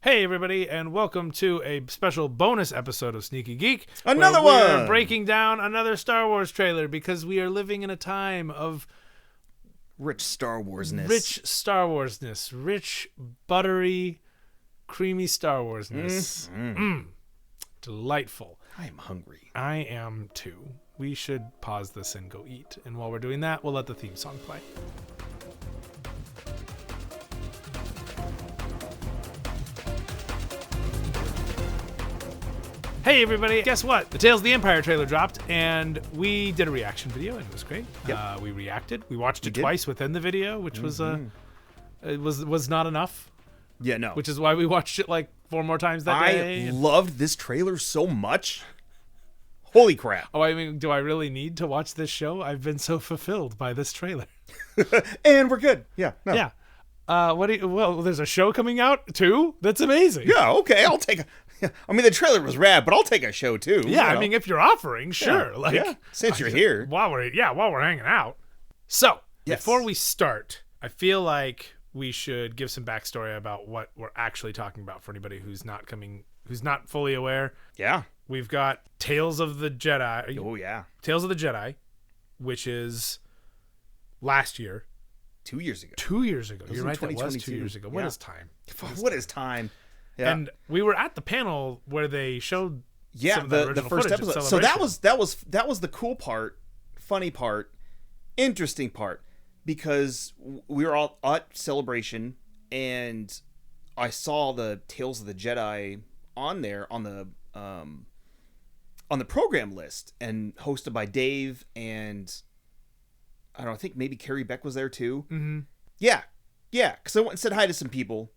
Hey everybody, and welcome to a special bonus episode of Sneaky Geek. Another where one! We're breaking down another Star Wars trailer because we are living in a time of Rich Star Warsness. Rich, buttery, creamy Star Warsness. Delightful. I am hungry. I am too. We should pause this and go eat. And while we're doing that, we'll let the theme song play. Hey everybody, guess what? The Tales of the Empire trailer dropped, and we did a reaction video, and it was great. Yep. We reacted. We watched it twice within the video, which was it was not enough. Yeah, no. Which is why we watched it like 4 more times that day. I loved this trailer so much. Holy crap. Oh, I mean, do I really need to watch this show? I've been so fulfilled by this trailer. And we're good. Yeah. No. Yeah. Well, there's a show coming out too? That's amazing. Yeah, okay. I'll take I mean, the trailer was rad, but I'll take a show too. Yeah, I mean, if you're offering, sure. Since you're here. While we're hanging out. So, before we start, I feel like we should give some backstory about what we're actually talking about for anybody who's not fully aware. Yeah. We've got Tales of the Jedi. Oh, yeah. Tales of the Jedi, which is last year. 2 years ago. 2 years ago. You're right, that was 2 2022. years ago. What is time? What is time? Yeah. And we were at the panel where they showed some of the first episode. So that was the cool part, funny part, interesting part, because we were all at Celebration, and I saw the Tales of the Jedi on there on the program list, and hosted by Dave, and I don't know, I think maybe Carrie Beck was there too. Mm-hmm. Yeah, because I went and said hi to some people.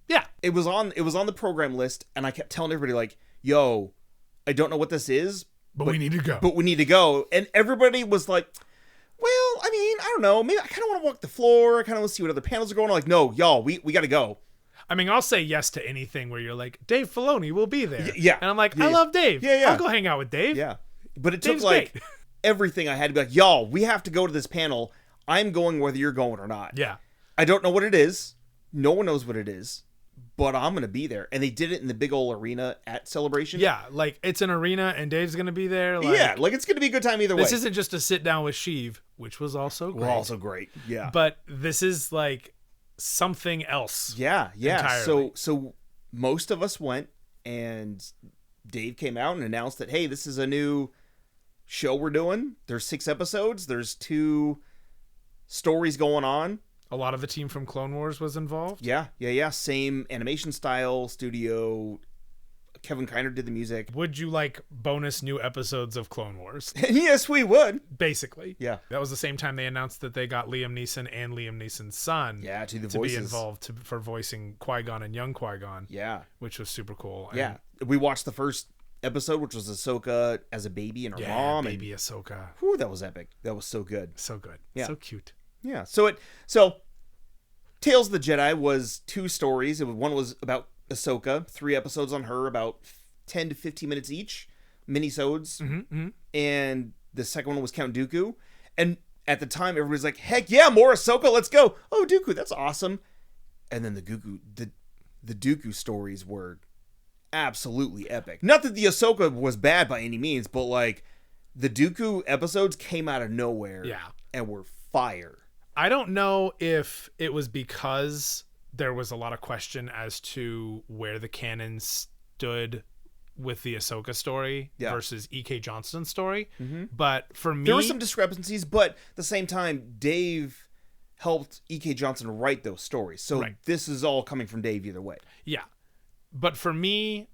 Yeah, it was on the program list, and I kept telling everybody like, "Yo, I don't know what this is, but we need to go." But we need to go, and everybody was like, "Well, I mean, I don't know. Maybe I kind of want to walk the floor. I kind of want to see what other panels are going on." Like, no, y'all, we got to go. I mean, I'll say yes to anything where you're like, Dave Filoni will be there. Yeah, and I'm like, I love Dave. Yeah. I'll go hang out with Dave. Yeah, but it Dave's took like great. everything I had to be like, y'all, we have to go to this panel. I'm going whether you're going or not. Yeah, I don't know what it is. No one knows what it is. But I'm going to be there. And they did it in the big old arena at Celebration. Yeah, like it's an arena and Dave's going to be there. Like, yeah, like it's going to be a good time either way. This isn't just a sit down with Sheev, which was also great. Yeah. But this is like something else. Yeah. Entirely. So most of us went, and Dave came out and announced that, hey, this is a new show we're doing. There's 6 episodes. There's 2 stories going on. A lot of the team from Clone Wars was involved. Yeah. Same animation style, studio. Kevin Kiner did the music. Would you like bonus new episodes of Clone Wars? Yes, we would. Basically. Yeah. That was the same time they announced that they got Liam Neeson and Liam Neeson's son to be involved for voicing Qui-Gon and young Qui-Gon. Yeah. Which was super cool. Yeah. We watched the first episode, which was Ahsoka as a baby and her mom. Baby Ahsoka. Whew, that was epic. That was so good. So good. Yeah. So cute. Yeah. So Tales of the Jedi was 2 stories. One was about Ahsoka, 3 episodes on her, about 10 to 15 minutes each, minisodes. Mm-hmm. And the second one was Count Dooku. And at the time, everybody's like, heck yeah, more Ahsoka, let's go. Oh, Dooku, that's awesome. And then the Dooku stories were absolutely epic. Not that the Ahsoka was bad by any means, but like the Dooku episodes came out of nowhere. Yeah. And were fire. I don't know if it was because there was a lot of question as to where the canon stood with the Ahsoka story versus E.K. Johnston's story. Mm-hmm. But for me, there were some discrepancies, but at the same time, Dave helped E.K. Johnston write those stories. So this is all coming from Dave either way. Yeah. But for me,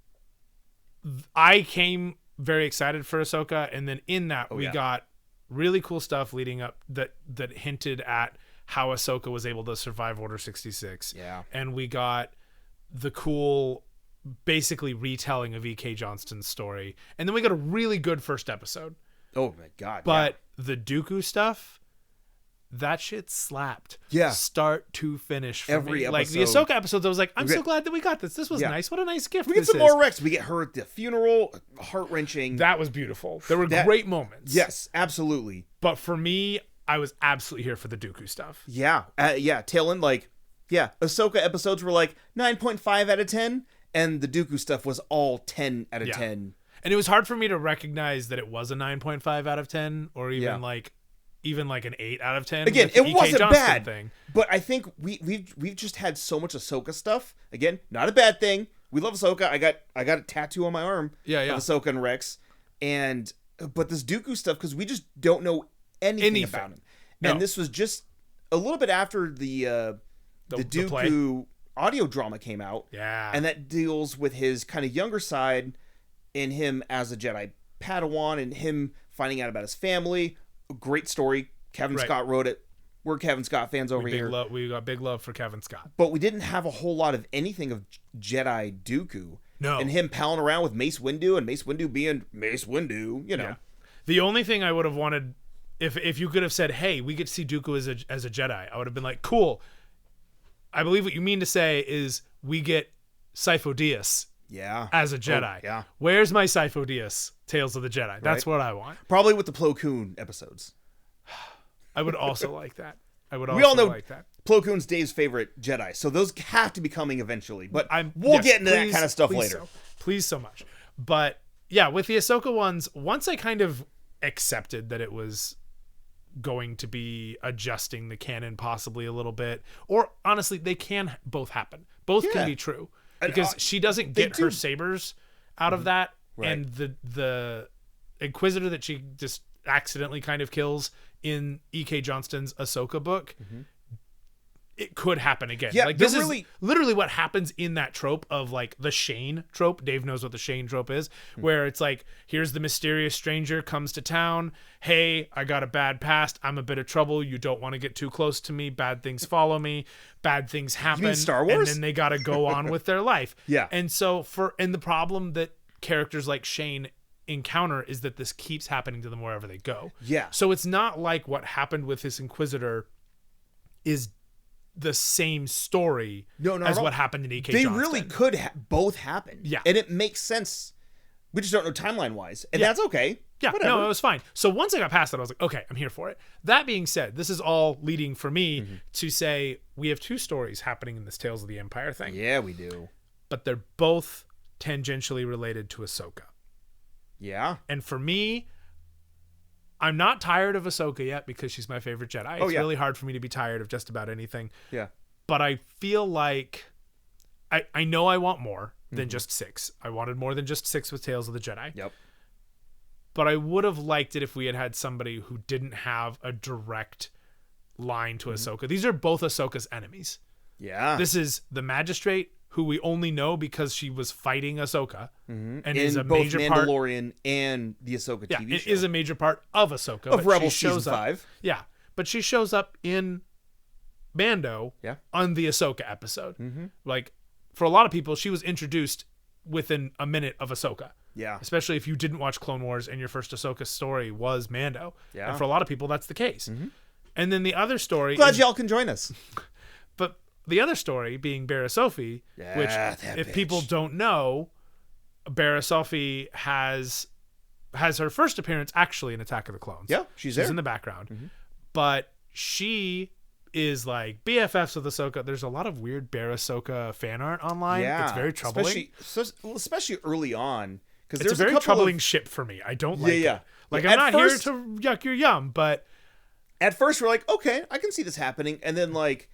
I came very excited for Ahsoka, and then in that we got really cool stuff leading up that hinted at how Ahsoka was able to survive Order 66. Yeah. And we got the cool, basically retelling of E.K. Johnston's story. And then we got a really good first episode. Oh my God. But the Dooku stuff, that shit slapped. Yeah. Start to finish for every me. episode. Like the Ahsoka episodes, I was like, I'm so glad that we got this. This was nice. What a nice gift. We get some more Rex. We get her at the funeral. Heart-wrenching. That was beautiful. There were great moments. Yes, absolutely. But for me, I was absolutely here for the Dooku stuff. Yeah. Tail end, Ahsoka episodes were like 9.5 out of 10. And the Dooku stuff was all 10 out of 10. And it was hard for me to recognize that it was a 9.5 out of 10 or even like an 8 out of 10. Again, it wasn't bad. Thing. But I think we've just had so much Ahsoka stuff. Again, not a bad thing. We love Ahsoka. I got a tattoo on my arm of Ahsoka and Rex. But this Dooku stuff, because we just don't know anything about him. No. And this was just a little bit after the Dooku audio drama came out. Yeah. And that deals with his kind of younger side and him as a Jedi Padawan and him finding out about his family. Great story. Kevin Scott wrote it. We're Kevin Scott fans over here. We got big love for Kevin Scott. But we didn't have a whole lot of anything of Jedi Dooku. No. And him palling around with Mace Windu and Mace Windu being Mace Windu, you know. Yeah. The only thing I would have wanted, if you could have said, hey, we get to see Dooku as a Jedi, I would have been like, cool. I believe what you mean to say is we get Sifo Dyas as a Jedi. Oh, yeah. Where's my Sifo Dyas Tales of the Jedi? That's what I want. Probably with the Plo Koon episodes. I would also like that. We all know like that. Plo Koon's Dave's favorite Jedi, so those have to be coming eventually. But we'll get into that kind of stuff later. Please so much. But yeah, with the Ahsoka ones, once I kind of accepted that it was going to be adjusting the canon possibly a little bit, or honestly, they can both happen. Both can be true. Because she doesn't get her sabers out of that, and the Inquisitor that she just accidentally kind of kills in E.K. Johnston's Ahsoka book, it could happen again. Yeah, like this is literally what happens in that trope of like the Shane trope. Dave knows what the Shane trope is, where it's like, here's the mysterious stranger comes to town. Hey, I got a bad past. I'm a bit of trouble. You don't want to get too close to me. Bad things follow me. Bad things happen. You mean Star Wars? And then they got to go on with their life. Yeah. And so the problem that characters like Shane encounter is that this keeps happening to them wherever they go. Yeah. So it's not like what happened with his Inquisitor is the same story as what happened in E.K. Johnston. They really could both happen. Yeah. And it makes sense. We just don't know timeline-wise. And that's okay. Yeah, whatever. No, it was fine. So once I got past that, I was like, okay, I'm here for it. That being said, this is all leading for me to say we have two stories happening in this Tales of the Empire thing. Yeah, we do. But they're both tangentially related to Ahsoka. Yeah. And for me, I'm not tired of Ahsoka yet because she's my favorite Jedi. It's really hard for me to be tired of just about anything. Yeah. But I feel like I know I want more than just 6. I wanted more than just 6 with Tales of the Jedi. Yep. But I would have liked it if we had had somebody who didn't have a direct line to Ahsoka. These are both Ahsoka's enemies. Yeah. This is the Magistrate, who we only know because she was fighting Ahsoka, and is a both major part. Mandalorian and the Ahsoka TV show. It is a major part of Ahsoka. Of Rebels Season 5. Yeah, but she shows up in Mando on the Ahsoka episode. Like, for a lot of people, she was introduced within a minute of Ahsoka. Yeah. Especially if you didn't watch Clone Wars and your first Ahsoka story was Mando. Yeah. And for a lot of people, that's the case. And then the other story... Glad y'all can join us. But the other story being Barra Sophie, which, if people don't know, Barra Sophie has her first appearance actually in Attack of the Clones. Yeah, she's there. She's in the background. But she is like BFFs with Ahsoka. There's a lot of weird Barra Ahsoka fan art online. Yeah. It's very troubling. Especially early on. It's a very troubling ship for me. I don't like it. Like, I'm not here to yuck your yum, but... At first, we're like, okay, I can see this happening. And then, like...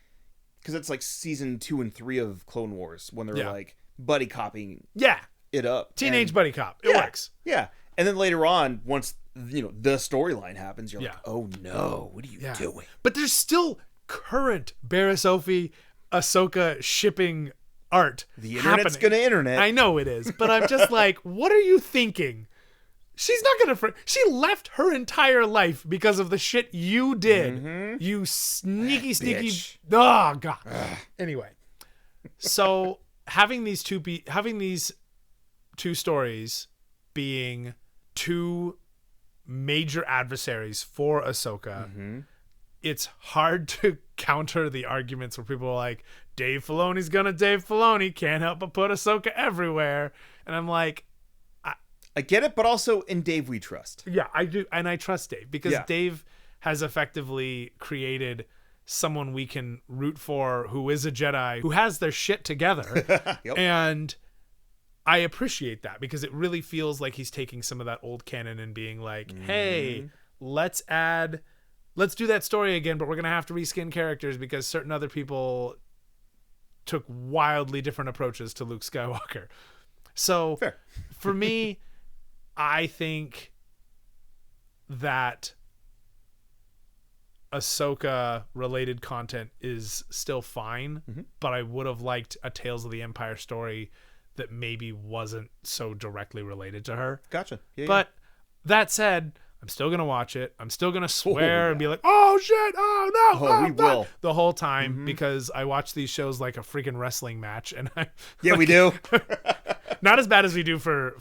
Because it's like season 2 and 3 of Clone Wars when they're like buddy copying it up. Teenage buddy cop. It works. Yeah. And then later on, once, the storyline happens, you're like, oh no, what are you doing? But there's still current Barra Sophie Ahsoka shipping art. The internet's gonna internet. I know it is, but I'm just like, what are you thinking? She's not gonna. She left her entire life because of the shit you did. You sneaky. Oh god. Anyway, so having these two stories being two major adversaries for Ahsoka, it's hard to counter the arguments where people are like, Dave Filoni's gonna Dave Filoni, can't help but put Ahsoka everywhere, and I'm like, I get it, but also in Dave we trust. Yeah, I do, and I trust Dave because Dave has effectively created someone we can root for who is a Jedi, who has their shit together, and I appreciate that because it really feels like he's taking some of that old canon and being like, hey, let's do that story again, but we're going to have to reskin characters because certain other people took wildly different approaches to Luke Skywalker. So Fair. For me, I think that Ahsoka related content is still fine, but I would have liked a Tales of the Empire story that maybe wasn't so directly related to her. Gotcha. Yeah, but that said, I'm still going to watch it. I'm still going to swear and be like, oh shit, oh no. Oh, we will. The whole time because I watch these shows like a freaking wrestling match. And we do. Not as bad as we do for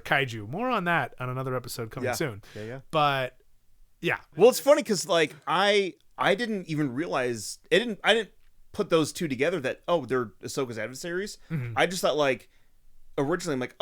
Kaiju. More on that on another episode coming soon. Yeah. But yeah. Well, it's funny because like I didn't even realize I didn't put those two together that they're Ahsoka's adversaries. I just thought like originally I'm like,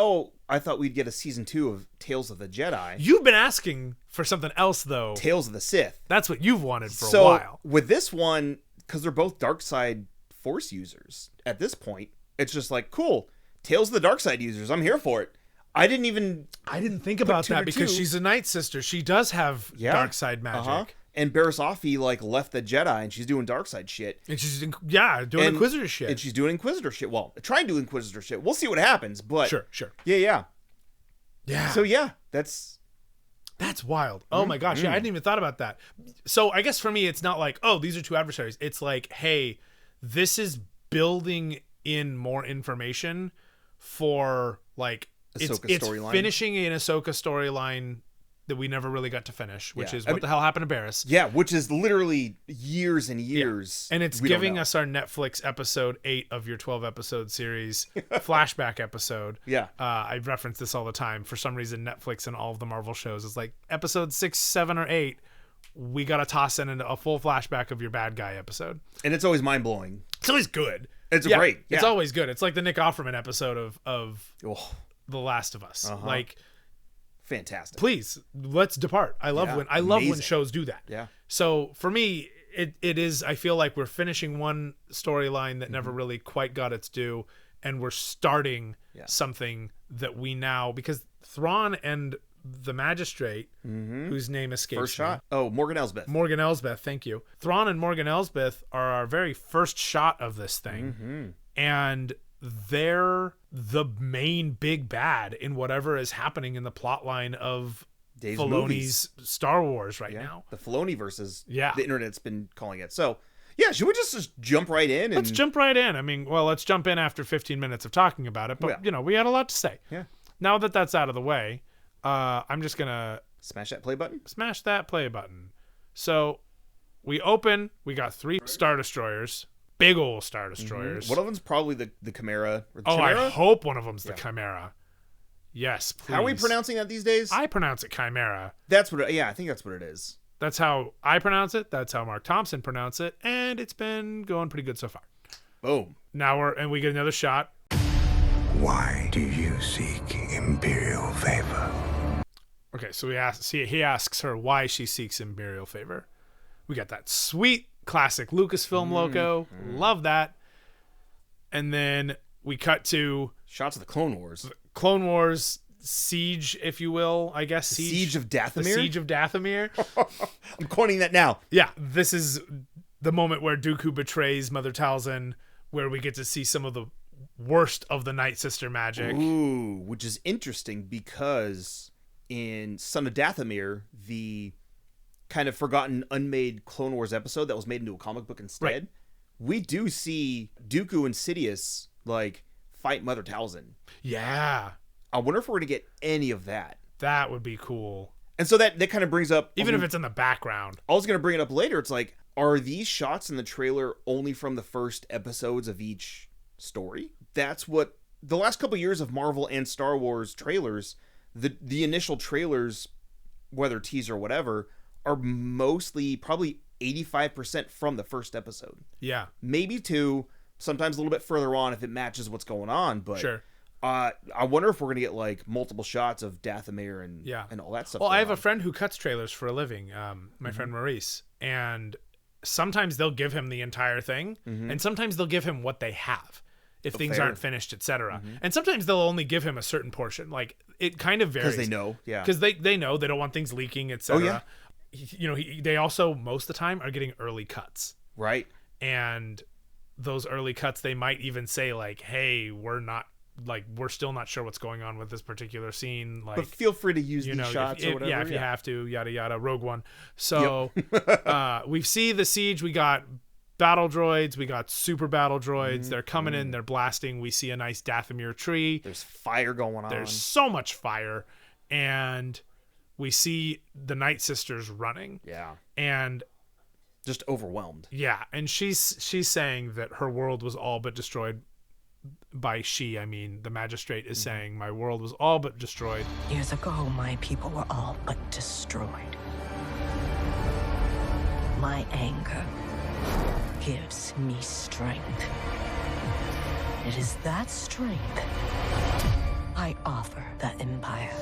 I thought we'd get a season 2 of Tales of the Jedi. You've been asking for something else though. Tales of the Sith. That's what you've wanted for a while. With this one, because they're both dark side Force users at this point, it's just like cool. Tales of the dark side users. I'm here for it. I didn't think about that because she's a Night Sister. She does have dark side magic. And Barisofi like left the Jedi and she's doing dark side shit. And she's doing Inquisitor shit. And she's doing Inquisitor shit. Well, trying to do Inquisitor shit. We'll see what happens, but sure. Yeah. So that's wild. Oh my gosh, I hadn't even thought about that. So I guess for me, it's not like these are two adversaries. It's like, hey, this is building in more information for like Ahsoka it's storyline. Finishing an Ahsoka storyline that we never really got to finish, which is what the hell happened to Barriss. Yeah, which is literally years and years. Yeah. And it's giving us our Netflix episode 8 of your 12 episode series flashback episode. Yeah. I reference this all the time. For some reason, Netflix and all of the Marvel shows is like episode 6, 7, or 8. We got to toss in a full flashback of your bad guy episode. And it's always mind blowing. It's always good. It's great. Yeah. It's always good. It's like the Nick Offerman episode of The Last of Us. Like, fantastic. Please, let's depart. I love when shows do that. Yeah. So for me, it is, I feel like we're finishing one storyline that never really quite got its due, and we're starting something that we now, because Thrawn and the Magistrate, whose name escapes First shot. Morgan Elsbeth. Morgan Elsbeth, thank you. Thrawn and Morgan Elsbeth are our very first shot of this thing. And they're the main big bad in whatever is happening in the plot line of Dave's Filoni's movies. Star Wars now. The Filoni versus the internet's been calling it. So, should we just jump right in? Let's jump right in. I mean, let's jump in after 15 minutes of talking about it. But, we had a lot to say. Yeah. Now that that's out of the way, I'm just going to... Smash that play button? Smash that play button. So, we open. We got 3 Star Destroyers. Big old Star Destroyers. One of them's probably the Chimera. Or the Chimera? I hope one of them's the Chimera. Yes, please. How are we pronouncing that these days? I pronounce it Chimera. That's what I think that's what it is. That's how I pronounce it. That's how Mark Thompson pronounced it. And it's been going pretty good so far. Boom. Now we get another shot. Why do you seek Imperial favor? Okay, so he asks her why she seeks Imperial favor. We got that sweet classic Lucasfilm logo. Love that. And then we cut to shots of the Clone Wars. Clone Wars siege, if you will, I guess. Siege of Dathomir? The Siege of Dathomir. I'm coining that now. Yeah, this is the moment where Dooku betrays Mother Talzin, where we get to see some of the worst of the Night Sister magic. Ooh, which is interesting because in Son of Dathomir, the kind of forgotten, unmade Clone Wars episode that was made into a comic book instead, we do see Dooku and Sidious like fight Mother Talzin. Yeah. I wonder if we're gonna get any of that. That would be cool. And so that kind of brings up, even if it's in the background. I was gonna bring it up later. It's like, are these shots in the trailer only from the first episodes of each story? That's what the last couple of years of Marvel and Star Wars trailers, the initial trailers, whether teaser or whatever, are mostly probably 85% from the first episode. Yeah. Maybe 2, sometimes a little bit further on if it matches what's going on. But sure. I wonder if we're going to get like multiple shots of Dathomir and all that stuff. Well, I have a friend who cuts trailers for a living, my friend Maurice, and sometimes they'll give him the entire thing, and sometimes they'll give him what they have. if things aren't finished, etc. And sometimes they'll only give him a certain portion. Like it kind of varies because they know, because they know they don't want things leaking, etc. They also most of the time are getting early cuts, right? And those early cuts, they might even say like, "Hey, we're still not sure what's going on with this particular scene. Like, but feel free to use these shots or whatever. Yeah, if you have to, yada yada. Rogue One. So we see the siege. We got battle droids. We got super battle droids. They're coming in. They're blasting. We see a nice Dathomir tree. There's fire going on. There's so much fire, and we see the Night Sisters running. Yeah, and just overwhelmed. Yeah, and she's saying that her world was all but destroyed. By she, I mean the magistrate is saying my world was all but destroyed. Years ago, my people were all but destroyed. My anger gives me strength. It is that strength I offer the Empire.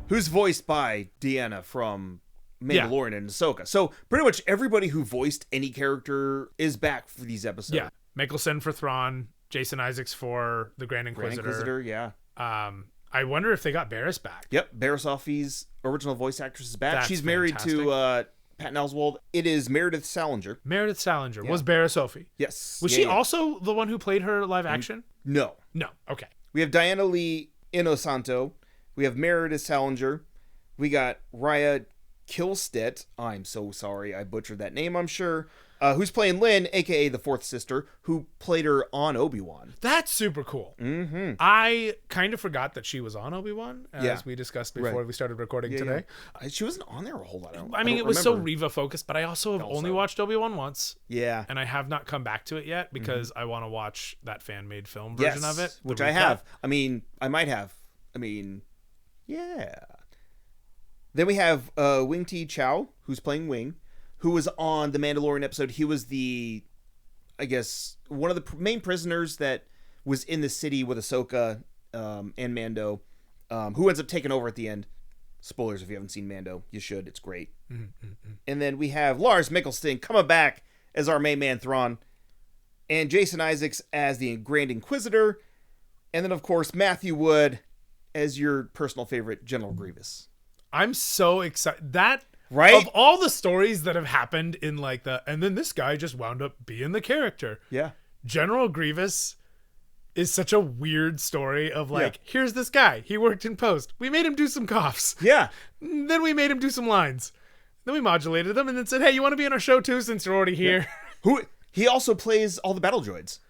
Who's voiced by Deanna from Mandalorian and Ahsoka. So pretty much everybody who voiced any character is back for these episodes. Yeah, Mikkelsen for Thrawn, Jason Isaacs for the Grand Inquisitor. Yeah. I wonder if they got Barriss back. Yep, Barriss Offee's original voice actress is back. That's She's married to Patton Oswalt. It is Meredith Salinger. Meredith Salinger was Barriss Offee. Yes. Was she also the one who played her live action? No. Okay. We have Diana Lee Inosanto. We have Meredith Salinger. We got Raya Kilstedt. I'm so sorry I butchered that name, I'm sure. Who's playing Lynn, a.k.a. the fourth sister, who played her on Obi-Wan. That's super cool. Mm-hmm. I kind of forgot that she was on Obi-Wan, as we discussed before we started recording today. Yeah. She wasn't on there a whole lot. I mean, it was so Reva-focused, but I also have only watched Obi-Wan once. Yeah. And I have not come back to it yet because I want to watch that fan-made film version of it. Which I have. I mean, I might have. I mean, yeah. Then we have Wing Ti Chow, who's playing Wing, who was on the Mandalorian episode. He was I guess, one of the main prisoners that was in the city with Ahsoka and Mando, who ends up taking over at the end. Spoilers if you haven't seen Mando. You should. It's great. And then we have Lars Mikkelsen coming back as our main man Thrawn, and Jason Isaacs as the Grand Inquisitor, and then, of course, Matthew Wood as your personal favorite, General Grievous. I'm so excited. Right? Of all the stories that have happened in and then this guy just wound up being the character. Yeah. General Grievous is such a weird story of here's this guy. He worked in post. We made him do some coughs. Yeah. Then we made him do some lines. Then we modulated them and then said, hey, you want to be on our show too since you're already here? Yeah. He also plays all the battle droids.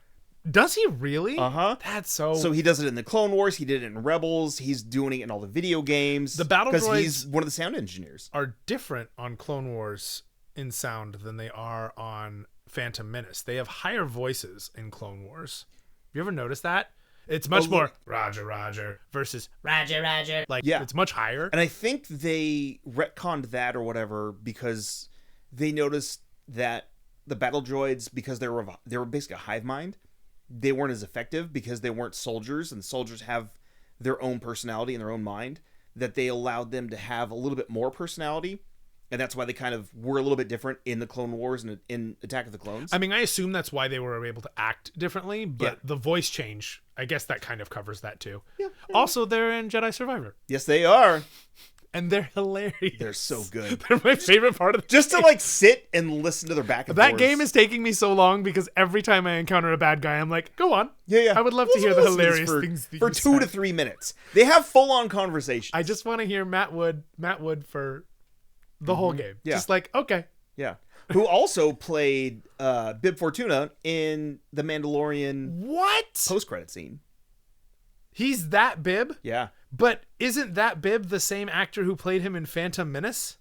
Does he really? Uh-huh. That's so... So he does it in the Clone Wars. He did it in Rebels. He's doing it in all the video games. The battle droids... Because he's one of the sound engineers. ...are different on Clone Wars in sound than they are on Phantom Menace. They have higher voices in Clone Wars. Have you ever noticed that? It's much more Roger, Roger versus Roger, Roger. It's much higher. And I think they retconned that or whatever because they noticed that the battle droids, because they were basically a hive mind, they weren't as effective because they weren't soldiers, and soldiers have their own personality and their own mind, that they allowed them to have a little bit more personality. And that's why they kind of were a little bit different in the Clone Wars and in Attack of the Clones. I mean, I assume that's why they were able to act differently, but the voice change, I guess that kind of covers that too. Yeah. Also, they're in Jedi Survivor. Yes, they are. And they're hilarious. They're so good. They're my favorite part of the Just game. to sit and listen to their back and forth. That game is taking me so long because every time I encounter a bad guy, I'm like, go on. Yeah. I would love to hear the hilarious things for 2 to 3 minutes. They have full-on conversations. I just want to hear Matt Wood for the whole game. Yeah. Just okay. Yeah. Who also played Bib Fortuna in the Mandalorian post-credit scene. He's that Bib? Yeah. But isn't that Bib the same actor who played him in Phantom Menace?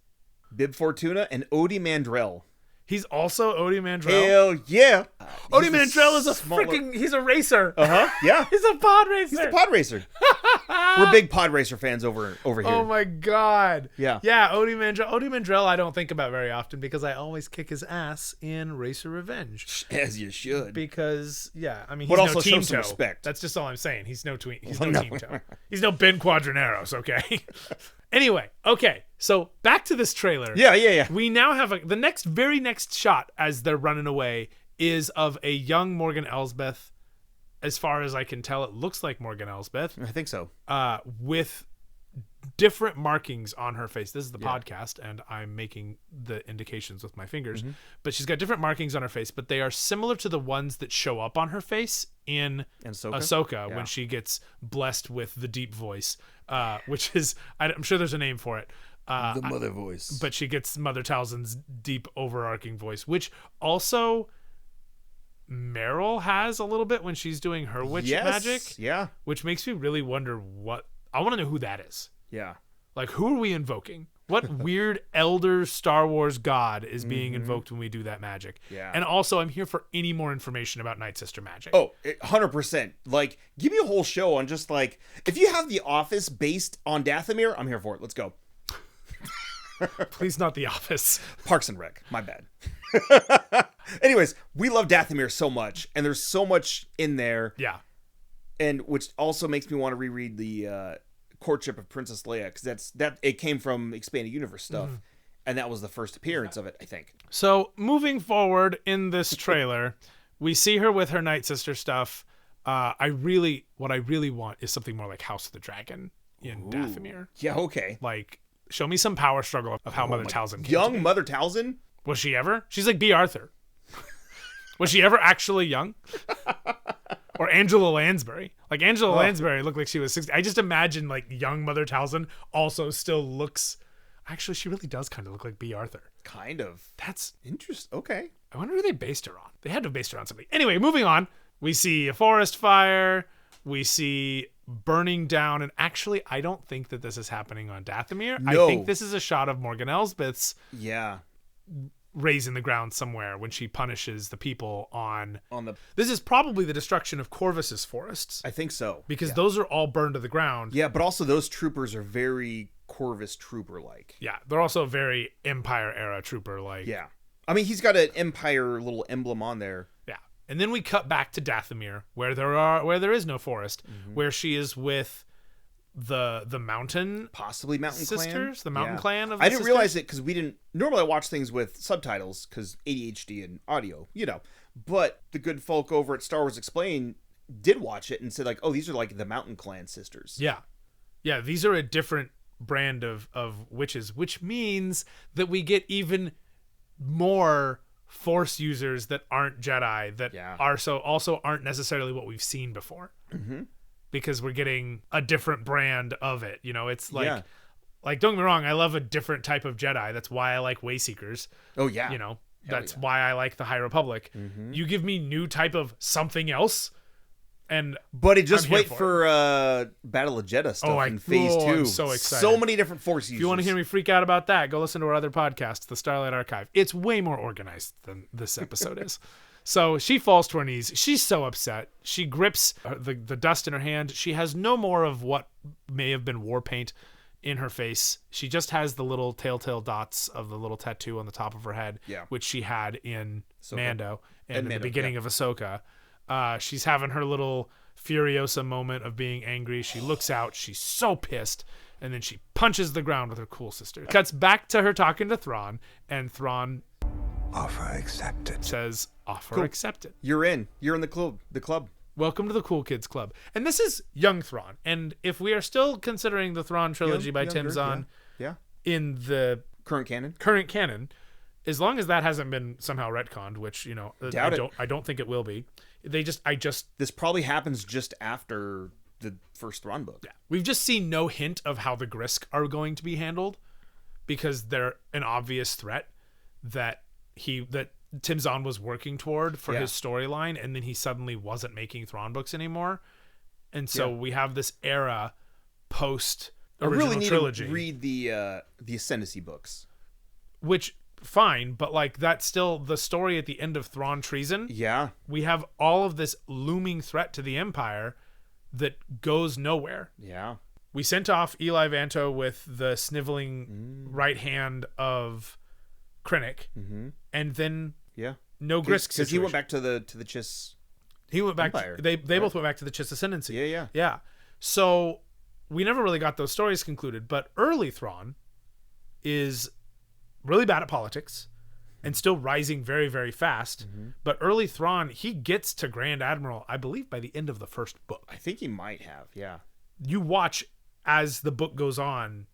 Bib Fortuna and Odie Mandrell. He's also Odie Mandrell? Hell yeah. Odie Mandrell is he's a racer. Uh-huh, yeah. He's a pod racer. He's a pod racer. We're big pod racer fans over here. Oh my God. Yeah. Yeah, Odie Mandrell I don't think about very often because I always kick his ass in Racer Revenge. As you should. Because, he's but no also team show some toe. respect. That's just all I'm saying. He's no team toe. He's no Ben Quadraneros, okay? Anyway, okay. So back to this trailer. Yeah. We now have the very next shot as they're running away is of a young Morgan Elsbeth as far as I can tell, it looks like Morgan Elsbeth. I think so. With different markings on her face. This is the podcast, and I'm making the indications with my fingers. But she's got different markings on her face, but they are similar to the ones that show up on her face in Ahsoka when she gets blessed with the deep voice, which is, I'm sure there's a name for it. The mother voice. But she gets Mother Talzin's deep overarching voice, which also Meryl has a little bit when she's doing her witch magic. Yeah. Which makes me really wonder I want to know who that is. Yeah. Like, who are we invoking? What weird elder Star Wars god is being invoked when we do that magic? Yeah. And also, I'm here for any more information about Night Sister magic. Oh, 100%. Like, give me a whole show on just like, if you have The Office based on Dathomir, I'm here for it. Let's go. Please, not The Office. Parks and Rec. My bad. Anyways, we love Dathomir so much, and there's so much in there. Yeah. And which also makes me want to reread the Courtship of Princess Leia, because it came from Expanded Universe stuff, and that was the first appearance of it, I think. So moving forward in this trailer, we see her with her Night Sister stuff. What I really want is something more like House of the Dragon in Dathomir. Yeah, okay. Like, show me some power struggle of how Mother Talzin came young to be. Mother Talzin. Was she ever? She's like B. Arthur. Was she ever actually young? Or Angela Lansbury. Like, Angela Lansbury looked like she was 60. I just imagine, like, young Mother Talzin also still looks... Actually, she really does kind of look like B. Arthur. Kind of. That's interesting. Okay. I wonder who they based her on. They had to have based her on somebody. Anyway, moving on. We see a forest fire. We see burning down. And actually, I don't think that this is happening on Dathomir. No. I think this is a shot of Morgan Elsbeth's raising the ground somewhere when she punishes the people on the... This is probably the destruction of Corvus's forests. I think so. Because those are all burned to the ground. Yeah, but also those troopers are very Corvus trooper-like. Yeah, they're also very Empire-era trooper-like. Yeah. I mean, he's got an Empire little emblem on there. Yeah. And then we cut back to Dathomir, where there is no forest, where she is with the mountain, possibly mountain sisters, clan? The mountain clan of the I didn't sisters? realize it because we didn't normally I watch things with subtitles because ADHD and audio, but the good folk over at Star Wars Explained did watch it and said like, oh, these are like the mountain clan sisters. Yeah, these are a different brand of witches, which means that we get even more Force users that aren't Jedi, that also aren't necessarily what we've seen before. Because we're getting a different brand of it. It's like, like, don't get me wrong, I love a different type of Jedi. That's why I like Wayseekers. Oh, yeah. That's why I like the High Republic. You give me new type of something else, but just wait for Battle of Jeddah stuff in Phase 2. I'm so excited. So many different Force users. If you want to hear me freak out about that, go listen to our other podcast, the Starlight Archive. It's way more organized than this episode is. So she falls to her knees. She's so upset. She grips the dust in her hand. She has no more of what may have been war paint in her face. She just has the little telltale dots of the little tattoo on the top of her head, which she had in Mando and in the beginning of Ahsoka. She's having her little Furiosa moment of being angry. She looks out. She's so pissed. And then she punches the ground with her cool sister. Cuts back to her talking to Thrawn, and Thrawn... Offer accepted. Says, offer accepted. You're in. You're in the club. Welcome to the Cool Kids Club. And this is young Thrawn. And if we are still considering the Thrawn trilogy by Tim Zahn in the current canon, as long as that hasn't been somehow retconned, which, I don't think it will be. This probably happens just after the first Thrawn book. Yeah. We've just seen no hint of how the Grisk are going to be handled, because they're an obvious threat that Tim Zahn was working toward for his storyline, and then he suddenly wasn't making Thrawn books anymore. And so we have this era post original trilogy. I really need to read the Ascendancy books. Which, fine, but like, that's still the story at the end of Thrawn Treason. Yeah. We have all of this looming threat to the Empire that goes nowhere. Yeah. We sent off Eli Vanto with the sniveling right hand of Krennic, and then no Grisk because he went back to the Chiss. He went back. They both went back to the Chiss Ascendancy. Yeah. So we never really got those stories concluded. But early Thrawn is really bad at politics. and still rising very, very fast. But early Thrawn, he gets to Grand Admiral, I believe, by the end of the first book. I think he might have, yeah. You watch as the book goes on,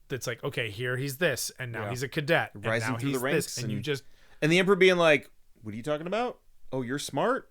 that's like, okay, here he's this, and now he's a cadet, and rising now through he's the ranks, this, and you just... And the Emperor being like, what are you talking about? Oh, you're smart?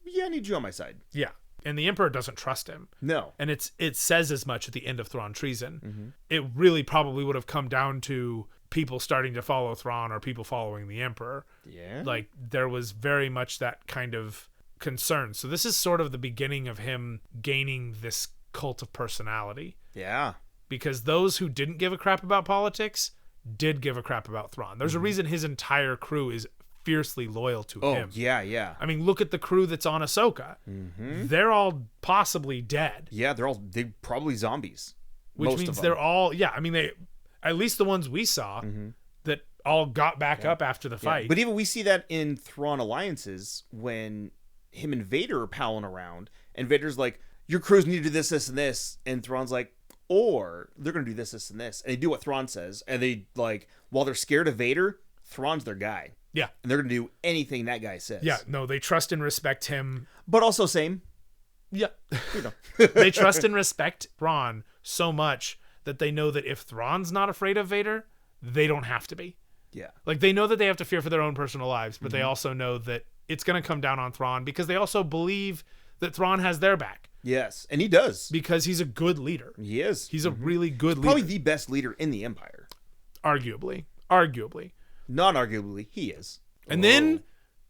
Yeah, I need you on my side. Yeah. And the Emperor doesn't trust him. No. And it says as much at the end of Thrawn Treason. It really probably would have come down to people starting to follow Thrawn or people following the Emperor. Yeah. Like, there was very much that kind of concern. So this is sort of the beginning of him gaining this cult of personality. Yeah. Because those who didn't give a crap about politics did give a crap about Thrawn. There's a reason his entire crew is fiercely loyal to him. Oh, yeah. I mean, look at the crew that's on Ahsoka. They're all possibly dead. Yeah, they probably zombies. Which most means of them. they're all, I mean, they, at least the ones we saw that all got back up after the fight. But even we see that in Thrawn Alliances when him and Vader are palling around, and Vader's like, your crews need to do this, this, and this. And Thrawn's like, or they're going to do this, this, and this. And they do what Thrawn says. And they, like, while they're scared of Vader, Thrawn's their guy. Yeah. And they're going to do anything that guy says. Yeah, no, they trust and respect him. But also same. Yeah. You know. They trust and respect Thrawn so much that they know that if Thrawn's not afraid of Vader, they don't have to be. Yeah. Like, they know that they have to fear for their own personal lives, but they also know that it's going to come down on Thrawn because they also believe that Thrawn has their back. Yes. And he does. Because he's a good leader. He is. He's a really good leader. Probably the best leader in the Empire. Arguably. Non-arguably, he is. And then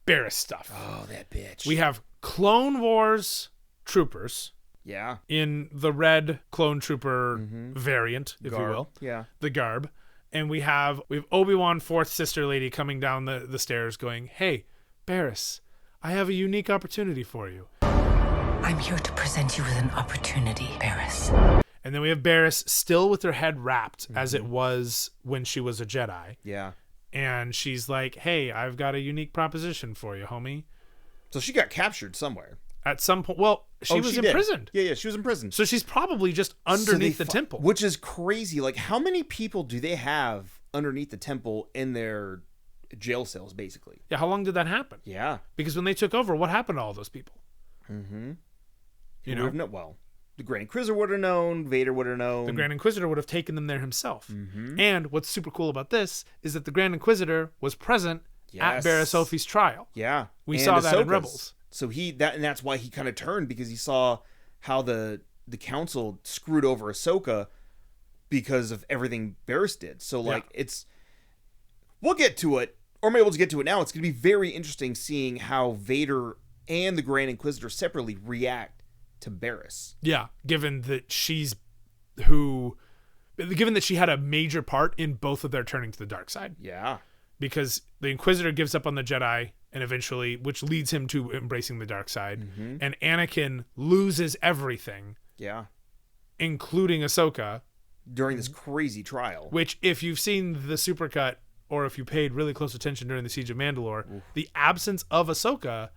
Barriss stuff. Oh, that bitch. We have Clone Wars troopers. Yeah. In the red clone trooper variant, if you will. Yeah. The garb. And we have Obi-Wan fourth sister lady coming down the stairs going, hey, Barriss, I have a unique opportunity for you. I'm here to present you with an opportunity, Barriss. And then we have Barriss still with her head wrapped as it was when she was a Jedi. Yeah. And she's like, hey, I've got a unique proposition for you, homie. So she got captured somewhere. At some point, well, she was imprisoned. Yeah, she was imprisoned. So she's probably just underneath the temple. Which is crazy. Like, how many people do they have underneath the temple in their jail cells, basically? Yeah, how long did that happen? Yeah. Because when they took over, what happened to all those people? You know? Well, the Grand Inquisitor would have known. Vader would have known. The Grand Inquisitor would have taken them there himself. And what's super cool about this is that the Grand Inquisitor was present at Barriss Offee's trial. Yeah. We saw that in Rebels. So that's why he kind of turned, because he saw how the council screwed over Ahsoka because of everything Barriss did. So we'll get to it, or maybe we'll just get to it now. It's going to be very interesting seeing how Vader and the Grand Inquisitor separately react to Barriss. Yeah, given that she had a major part in both of their turning to the dark side. Yeah. Because the Inquisitor gives up on the Jedi, and eventually, which leads him to embracing the dark side, and Anakin loses everything. Yeah. Including Ahsoka. During this crazy trial. Which, if you've seen the supercut, or if you paid really close attention during the Siege of Mandalore, the absence of Ahsoka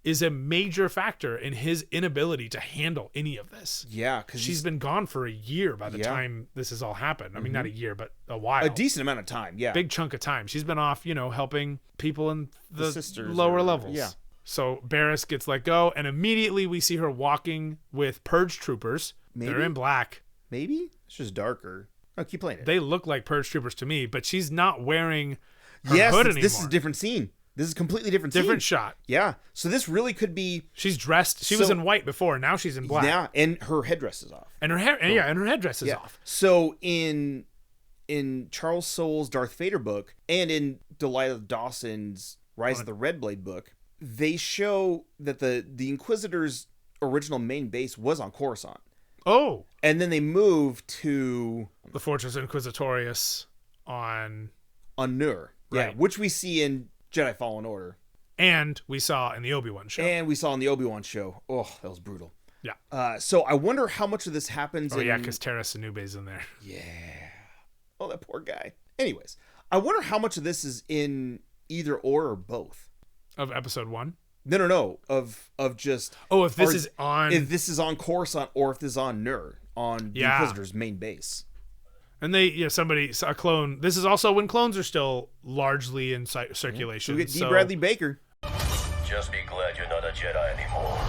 is a major factor in his inability to handle any of this. Yeah, because she's been gone for a year by the time this has all happened. I mean, not a year, but a while. A decent amount of time, yeah. Big chunk of time. She's been off, helping people in the sisters lower levels. Yeah. So Barriss gets let go, and immediately we see her walking with Purge troopers. Maybe? They're in black. Maybe? It's just darker. Oh, keep playing it. They look like Purge troopers to me, but she's not wearing her hood anymore. This is a different scene. This is a completely different scene. Different shot. Yeah. So this really could be... She's dressed. She was in white before. Now she's in black. Yeah, and her headdress is off. And her hair, and her headdress is off. So in Charles Soule's Darth Vader book, and in Delilah Dawson's Rise of the Red Blade book, they show that the Inquisitor's original main base was on Coruscant. Oh. And then they moved to... the Fortress Inquisitorius on Nur. Right. Yeah, which we see in Jedi Fallen Order. And we saw in the Obi-Wan show. Oh, that was brutal. Yeah. So I wonder how much of this happens yeah, because Tara Sanube's in there. Yeah. Oh, that poor guy. Anyways, I wonder how much of this is in either or both. Of episode 1? No. Of just... Oh, if this is on... If this is on Coruscant or if this is on Nur, on the Inquisitor's main base. And a clone. This is also when clones are still largely in circulation. So we get D. Bradley Baker. Just be glad you're not a Jedi anymore.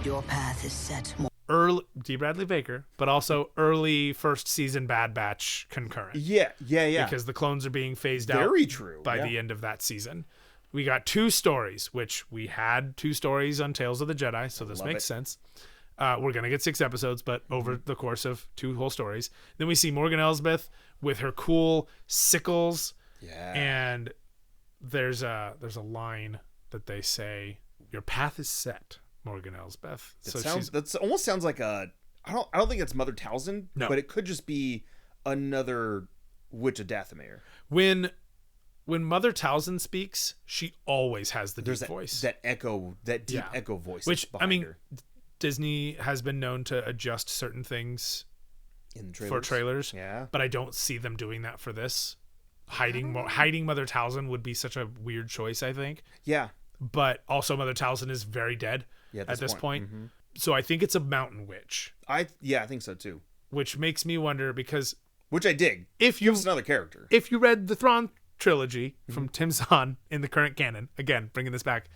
Your path is set. Early D. Bradley Baker, but also early first season Bad Batch concurrent. Yeah. Because the clones are being phased out. Very true. By the end of that season. We got 2 stories, which we had 2 stories on Tales of the Jedi, so this makes sense. We're going to get 6 episodes, but over the course of 2 whole stories. Then we see Morgan Elsbeth with her cool sickles. Yeah. And there's a line that they say, "Your path is set, Morgan Elsbeth." That almost sounds like I don't think it's Mother Talzin, but it could just be another Witch of Dathomir. When Mother Talzin speaks, she always has the deep voice. That deep echo voice. Which, behind her. Disney has been known to adjust certain things for trailers. Yeah. But I don't see them doing that for this. Hiding Mother Talzin would be such a weird choice, I think. Yeah. But also Mother Talzin is very dead at this point. Mm-hmm. So I think it's a mountain witch. I think so too. Which makes me wonder because... Which I dig. It's another character. If you read the Thrawn trilogy from Tim Zahn in the current canon, again, bringing this back.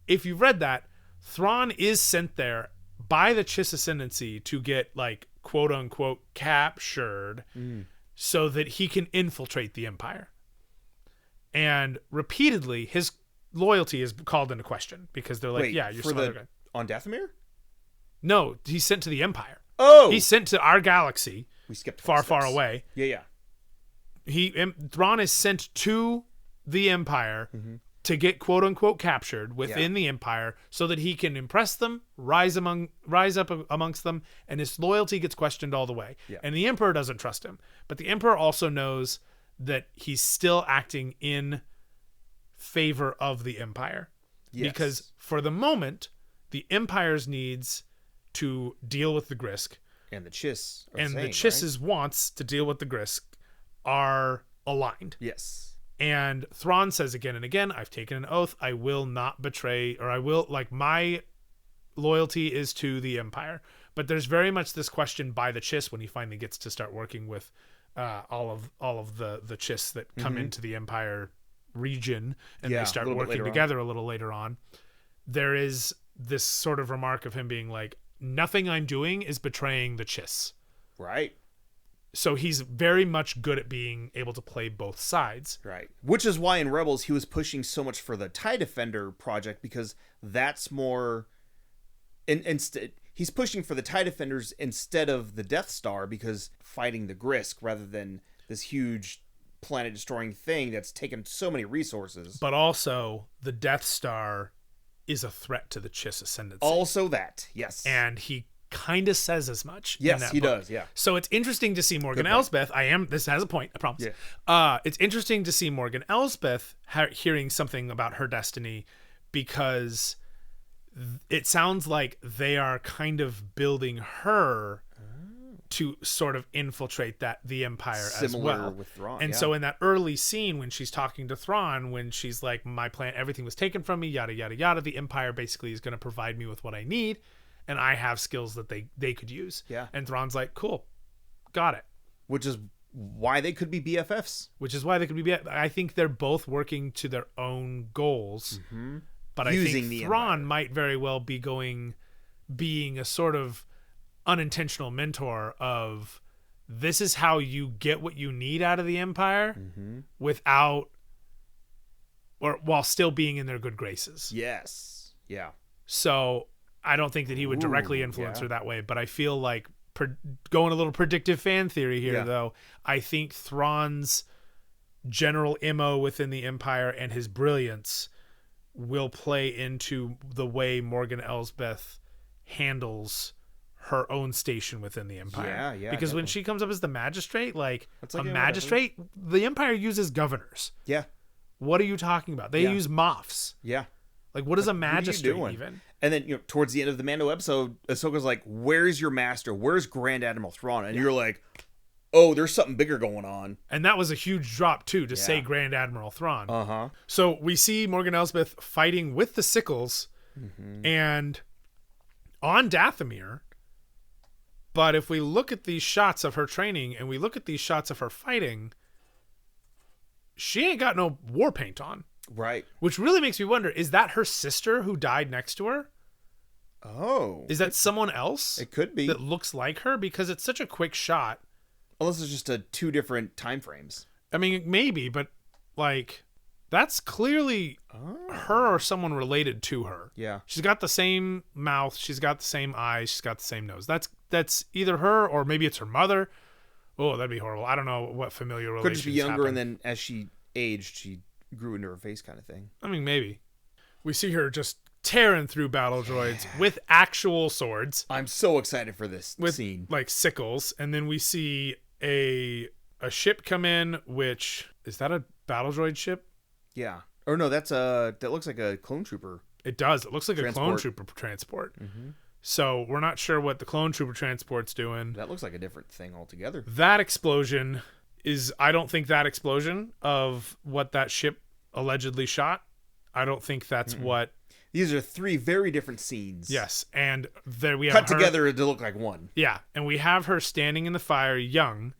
If you've read that, Thrawn is sent there by the Chiss Ascendancy to get, like, quote unquote, captured so that he can infiltrate the Empire. And repeatedly, his loyalty is called into question because they're like, Wait, yeah, you're some other guy. On Dathomir? No, he's sent to the Empire. Oh! He's sent to our galaxy. We skipped far away. Yeah. Thrawn is sent to the Empire to get quote unquote captured within the Empire so that he can impress them, rise up amongst them, and his loyalty gets questioned all the way. Yeah. And the Emperor doesn't trust him. But the Emperor also knows that he's still acting in favor of the Empire. Yes. Because for the moment, the Empire's needs to deal with the Grisk and the Chiss the Chiss's wants to deal with the Grisk are aligned. Yes. And Thrawn says again and again, I've taken an oath. I will not betray, or I will, like, my loyalty is to the Empire. But there's very much this question by the Chiss when he finally gets to start working with all of the Chiss that come into the Empire region, and they start working together a little later on. There is this sort of remark of him being like, nothing I'm doing is betraying the Chiss. Right. So he's very much good at being able to play both sides. Right. Which is why in Rebels he was pushing so much for the TIE Defender project, because that's more... Instead, he's pushing for the TIE Defenders instead of the Death Star, because fighting the Grisk rather than this huge planet-destroying thing that's taken so many resources. But also, the Death Star is a threat to the Chiss Ascendancy. Also that, yes. And he kind of says as much. Yes, in that he book. does, yeah. So it's interesting to see Morgan Elsbeth. This has a point, I promise. Yeah. It's interesting to see Morgan Elsbeth hearing something about her destiny, because it sounds like they are kind of building her to sort of infiltrate the Empire as well. With Thrawn, and so in that early scene when she's talking to Thrawn, when she's like, my plan, everything was taken from me, yada, yada, yada, the Empire basically is going to provide me with what I need, and I have skills that they could use. Yeah. And Thrawn's like, cool, got it. Which is why they could be BFFs. I think they're both working to their own goals. Mm-hmm. But Using I think Thrawn might very well be being a sort of unintentional mentor of, this is how you get what you need out of the Empire while still being in their good graces. Yes. Yeah. So I don't think that he would directly influence her that way, but I feel like, going a little predictive fan theory here, though, I think Thrawn's general MO within the Empire and his brilliance will play into the way Morgan Elsbeth handles her own station within the Empire. Yeah, because when she comes up as the magistrate, like a magistrate, the Empire uses governors. Yeah. What are you talking about? They use moffs. Yeah. Like, what is a magistrate even? And then, towards the end of the Mando episode, Ahsoka's like, where's your master? Where's Grand Admiral Thrawn? And you're like, oh, there's something bigger going on. And that was a huge drop, too, to say Grand Admiral Thrawn. Uh-huh. So we see Morgan Elsbeth fighting with the Sickles, and on Dathomir, But if we look at these shots of her training and we look at these shots of her fighting, she ain't got no war paint on. Right. Which really makes me wonder, is that her sister who died next to her? Oh. Is that someone else? It could be. That looks like her? Because it's such a quick shot. Unless it's just two different time frames. I mean, maybe, but like, that's clearly her or someone related to her. Yeah. She's got the same mouth. She's got the same eyes. She's got the same nose. That's either her or maybe it's her mother. Oh, that'd be horrible. I don't know what familial relations Could just be younger, happen. and then as she aged, she grew into her face kind of thing. I mean, maybe. We see her just tearing through battle droids with actual swords. I'm so excited for this scene. Like sickles. And then we see a ship come in, which... Is that a battle droid ship? Yeah. Or no, that looks like a clone trooper. It does. It looks like a clone trooper transport. Mm-hmm. So we're not sure what the clone trooper transport's doing. That looks like a different thing altogether. That explosion is... I don't think that explosion of what that ship allegedly shot, I don't think that's what... These are three very different scenes. Yes, and there we have cut her, together to look like one. Yeah, and we have her standing in the fire, young,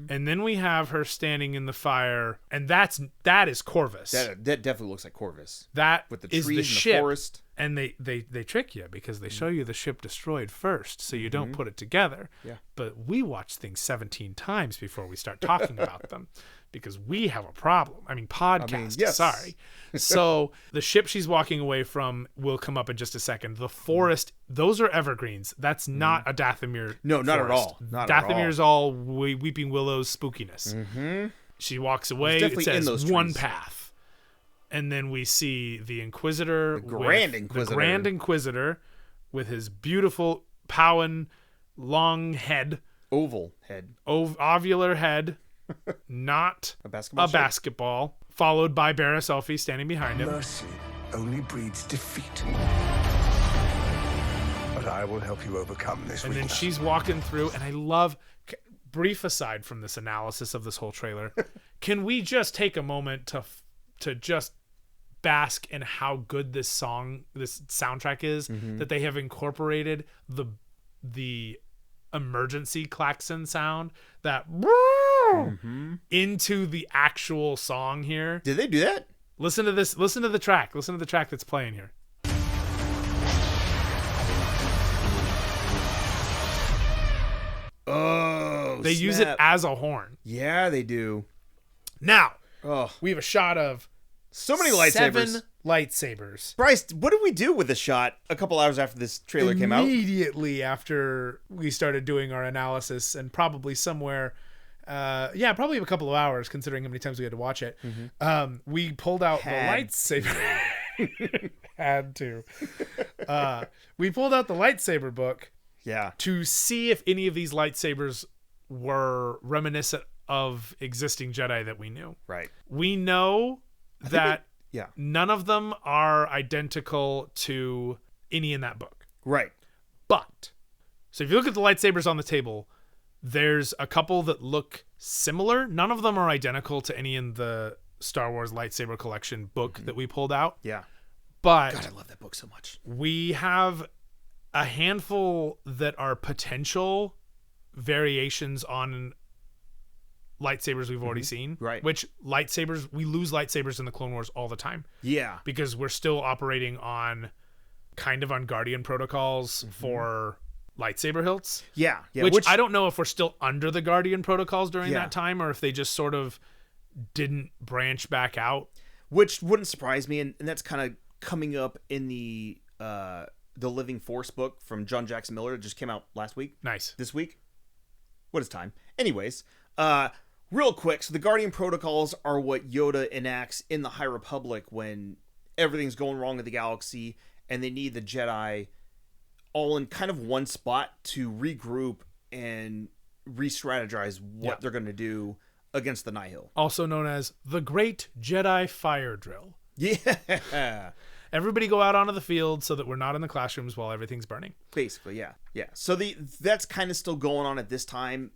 and then we have her standing in the fire, and that is Corvus. That definitely looks like Corvus. That with the is trees the and ship, the forest. And they trick you because they show you the ship destroyed first, so you don't put it together. Yeah. But we watch things 17 times before we start talking about them because we have a problem. I mean, podcast. yes. Sorry. So the ship she's walking away from will come up in just a second. The forest, those are evergreens. That's not a Dathomir. No, not forest. at all. Not at all. Dathomir's all Weeping Willow's spookiness. She walks away. It definitely in says those one trees. path. And then we see the Inquisitor. The Grand Inquisitor. The Grand Inquisitor with his beautiful Powan long head. Oval head. Ovular head. Not A basketball shape? basketball. Followed by Barriss Offee standing behind him. Mercy only breeds defeat. But I will help you overcome this And then weakness. she's walking through, and I love... Brief aside from this analysis of this whole trailer, can we just take a moment to just bask in how good this soundtrack is, that they have incorporated the emergency klaxon sound that into the actual song here. Did they do that? Listen to this. Listen to the track. Listen to the track that's playing here. Oh, They use it as a horn. Yeah, they do. Now, Oh, we have a shot of so many lightsabers. 7 lightsabers. Bryce, what did we do with the shot a couple hours after this trailer came out? Immediately after we started doing our analysis, and probably somewhere, probably a couple of hours, considering how many times we had to watch it. We pulled out the lightsaber. Had to. We pulled out the lightsaber book. Yeah. To see if any of these lightsabers were reminiscent of existing Jedi that we knew. Right. We know that Yeah. none of them are identical to any in that book. Right. But, so if you look at the lightsabers on the table, there's a couple that look similar. None of them are identical to any in the Star Wars lightsaber collection book that we pulled out. Yeah. But God, I love that book so much. we have a handful that are potential variations on lightsabers we've already seen. Right. Which lightsabers, we lose lightsabers in the Clone Wars all the time Yeah. because we're still operating on kind of on Guardian protocols for lightsaber hilts. Yeah. Yeah. Which I don't know if we're still under the Guardian protocols during Yeah. that time or if they just sort of didn't branch back out. Which wouldn't surprise me, and that's kind of coming up in the Living Force book from John Jackson Miller. It just came out last week. Nice. This week. What is time? Anyways, real quick. So the Guardian protocols are what Yoda enacts in the High Republic when everything's going wrong in the galaxy, and they need the Jedi all in kind of one spot to regroup and re-strategize what they're going to do against the Nihil. Also known as the Great Jedi Fire Drill. Yeah. Everybody go out onto the field so that we're not in the classrooms while everything's burning. Basically, yeah. So that's kind of still going on at this time.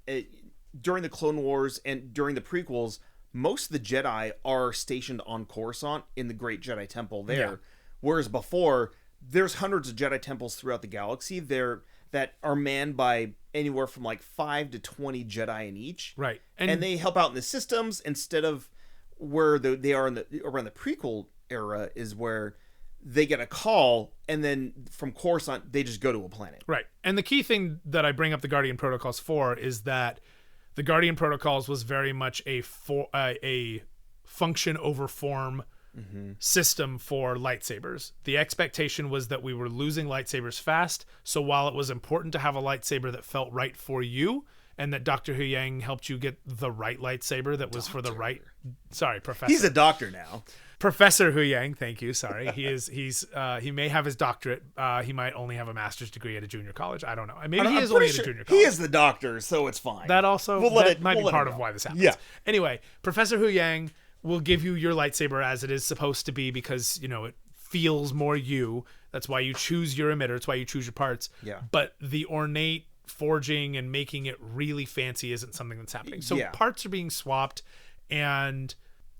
During the Clone Wars and during the prequels, most of the Jedi are stationed on Coruscant in the Great Jedi Temple there. Yeah. Whereas before, there's hundreds of Jedi temples throughout the galaxy there that are manned by anywhere from like 5 to 20 Jedi in each. Right. And they help out in the systems instead of where they are in around the prequel era is where they get a call and then from Coruscant they just go to a planet. Right. And the key thing that I bring up the Guardian Protocols for is that the Guardian Protocols was very much a function over form system for lightsabers. The expectation was that we were losing lightsabers fast, so while it was important to have a lightsaber that felt right for you, and that Dr. Hu Yang helped you get the right lightsaber that was for the right... Sorry, Professor. He's a doctor now. Professor Hu Yang, thank you. Sorry, he may have his doctorate. He might only have a master's degree at a junior college. I don't know. Maybe he is only at a junior college. He is the doctor, so it's fine. That also might be part of why this happens. Yeah. Anyway, Professor Hu Yang will give you your lightsaber as it is supposed to be because it feels more you. That's why you choose your emitter. It's why you choose your parts. Yeah. But the ornate forging and making it really fancy isn't something that's happening. So parts are being swapped, and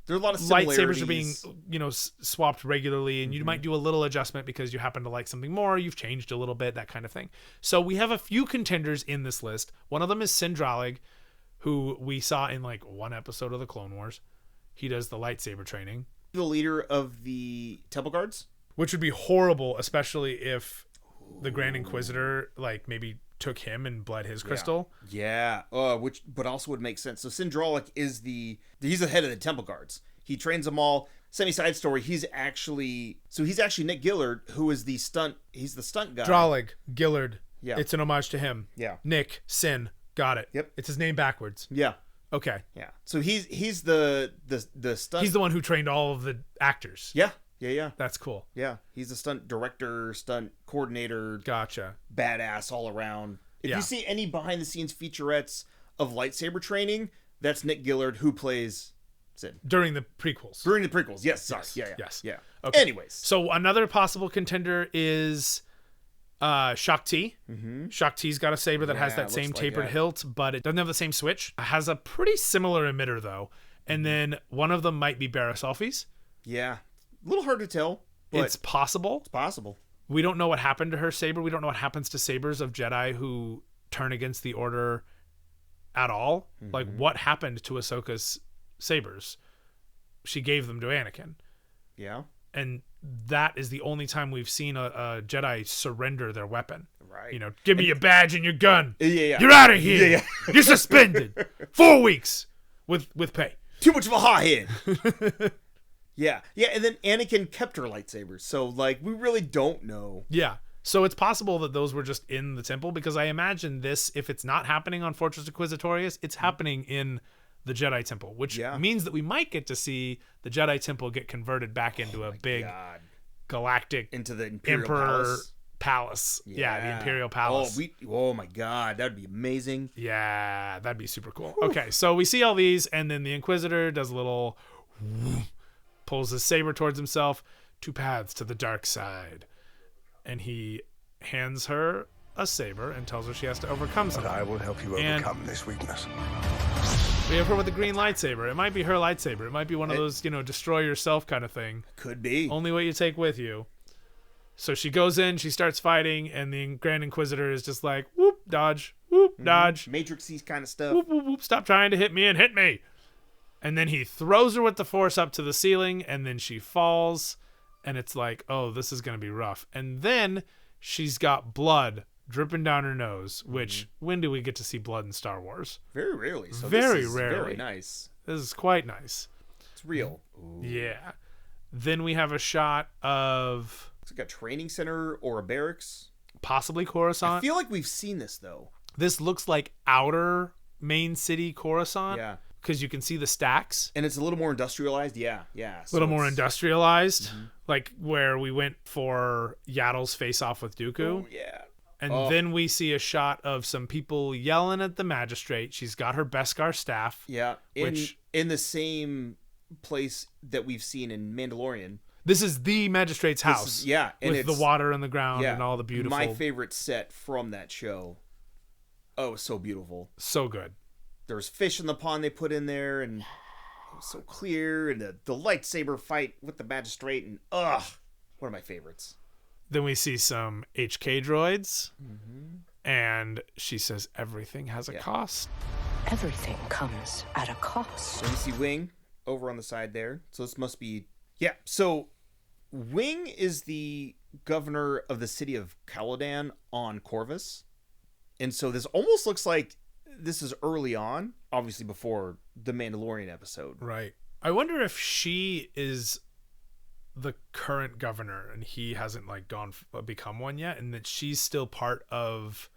there are a lot of lightsabers are being swapped regularly, and you might do a little adjustment because you happen to like something more, you've changed a little bit, that kind of thing. So we have a few contenders in this list. One of them is Sindralig, who we saw in like one episode of the Clone Wars. He does the lightsaber training. The leader of the Temple Guards, which would be horrible, especially if the Grand Inquisitor maybe took him and bled his crystal. Yeah. But also would make sense. So Sindralik is he's the head of the Temple Guards. He trains them all. Semi-side story, he's actually Nick Gillard, who is the stunt guy. Dralig, Gillard. Yeah. It's an homage to him. Yeah. Nick, Sin. Got it. Yep. It's his name backwards. Yeah. Okay. Yeah. So he's the stunt. He's the one who trained all of the actors. Yeah. Yeah. That's cool. Yeah. He's the stunt director, stunt coordinator. Gotcha. Badass all around. If Yeah. you see any behind the scenes featurettes of lightsaber training, that's Nick Gillard who plays Sid. During the prequels. Yes. Sorry. Yes. Yeah. Yes. Yeah. Okay. Anyways. So another possible contender is Shakti. Shakti's got a saber that has that same tapered hilt, but it doesn't have the same switch. It has a pretty similar emitter though. And then one of them might be Barasolfi's. Yeah. A little hard to tell, but it's possible. It's possible. We don't know what happened to her saber. We don't know what happens to sabers of Jedi who turn against the Order at all. Like, what happened to Ahsoka's sabers? She gave them to Anakin. Yeah. And that is the only time we've seen a Jedi surrender their weapon. Right. Give me your badge and your gun. Yeah. You're out of here. Yeah. You're suspended. 4 weeks with pay. Too much of a hothead. Yeah, and then Anakin kept her lightsabers, so we really don't know. Yeah, so it's possible that those were just in the temple, because I imagine this, if it's not happening on Fortress Inquisitorius, it's happening in the Jedi Temple, which means that we might get to see the Jedi Temple get converted back into a big galactic into the Imperial Emperor Palace. Yeah, the Imperial Palace. Oh my God, that'd be amazing. Yeah, that'd be super cool. Okay, so we see all these, and then the Inquisitor does a little... pulls his saber towards himself. 2 paths to the dark side. And he hands her a saber and tells her she has to overcome something. But I will help you overcome this weakness. We have her with a green lightsaber. It might be her lightsaber. It might be one of those, destroy yourself kind of thing. Could be. Only what you take with you. So she goes in, she starts fighting, and the Grand Inquisitor is just like, whoop, dodge, whoop, dodge. Matrix-y kind of stuff. Whoop, whoop, whoop, stop trying to hit me and hit me. And then he throws her with the Force up to the ceiling, and then she falls, and it's like, oh, this is going to be rough. And then she's got blood dripping down her nose, which, when do we get to see blood in Star Wars? Very rarely. So very this is rarely. Very nice. This is quite nice. It's real. Ooh. Yeah. Then we have a shot of... It's like a training center or a barracks. Possibly Coruscant. I feel like we've seen this, though. This looks like outer main city Coruscant. Yeah. Because you can see the stacks. And it's a little more industrialized. Yeah. A little more industrialized. Like where we went for Yaddle's face-off with Dooku. Oh, yeah. And then we see a shot of some people yelling at the magistrate. She's got her Beskar staff. Yeah. In the same place that we've seen in Mandalorian. This is the magistrate's house. And with the water in the ground and all the beautiful... My favorite set from that show. Oh, so beautiful. So good. There's fish in the pond they put in there, and it was so clear, and the lightsaber fight with the magistrate, and one of my favorites. Then we see some HK droids. And she says everything has a cost. Everything comes at a cost. So we see Wing over on the side there. So this must be... Yeah, so Wing is the governor of the city of Caladan on Corvus. And so this almost looks like this is early on, obviously before the Mandalorian episode. Right. I wonder if she is the current governor and he hasn't like become one yet, and that she's still part of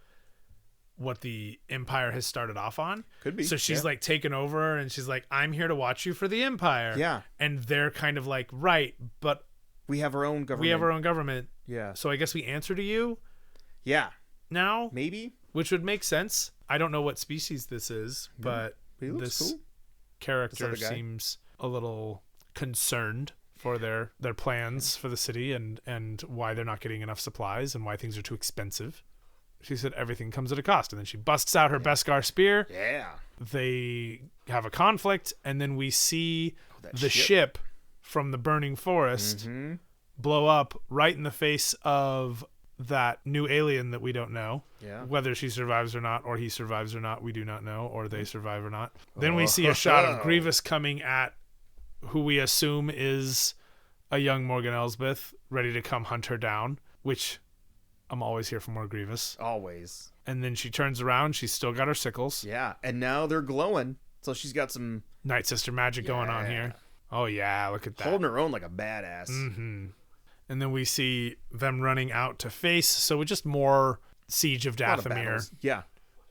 what the Empire has started off on. Could be. So she's like taken over and she's like, I'm here to watch you for the Empire. Yeah. And they're kind of like, right, but we have our own government. We have our own government. Yeah. So I guess we answer to you. Yeah. Now. Maybe. Which would make sense. I don't know what species this is, but this cool. character seems a little concerned for their plans for the city and why they're not getting enough supplies and why things are too expensive. She said everything comes at a cost, and then she busts out her Beskar spear. Yeah. They have a conflict, and then we see the ship from the burning forest blow up right in the face of that new alien that we don't know. Yeah. Whether she survives or not, or he survives or not, we do not know, or they survive or not. Then we see a shot of Grievous coming at who we assume is a young Morgan Elsbeth, ready to come hunt her down, which I'm always here for more Grievous. Always. And then she turns around. She's still got her sickles. Yeah. And now they're glowing. So she's got some Night Sister magic going on here. Oh, yeah. Look at that. Holding her own like a badass. Mm-hmm. And then we see them running out to face. So just more Siege of Dathomir. Yeah.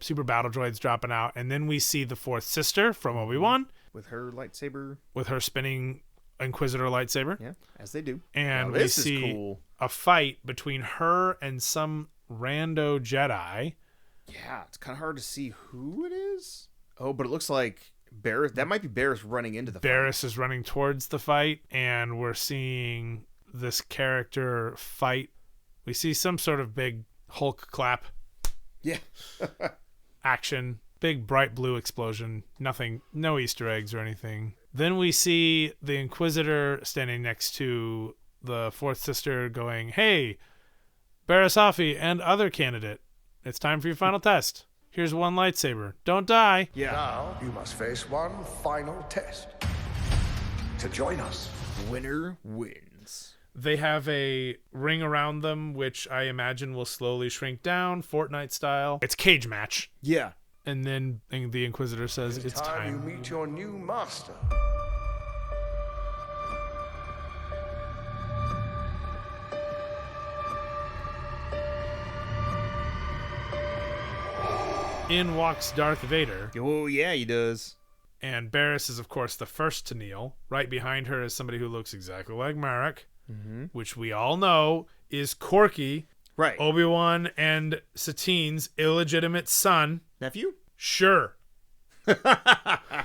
Super battle droids dropping out. And then we see the fourth sister from Obi-Wan. With her lightsaber. With her spinning Inquisitor lightsaber. Yeah, as they do. And we see a fight between her and some rando Jedi. Yeah, it's kind of hard to see who it is. Oh, but it looks like Barriss. That might be Barriss running into the fight. Barriss is running towards the fight, and we're seeing this character fight. We see some sort of big Hulk clap. Yeah. Action. Big bright blue explosion. Nothing, no Easter eggs or anything. Then we see the Inquisitor standing next to the fourth sister going, hey, Barriss Offee and other candidate, it's time for your final test. Here's one lightsaber. Don't die. Yeah. Now you must face one final test. To join us. Winner wins. They have a ring around them, which I imagine will slowly shrink down, Fortnite style. It's cage match. Yeah. And then the Inquisitor says, it's time. You meet your new master. In walks Darth Vader. Oh, yeah, he does. And Barriss is, of course, the first to kneel. Right behind her is somebody who looks exactly like Marek, which we all know is Corky, right? Obi-Wan and Satine's illegitimate son. Nephew? Sure. Have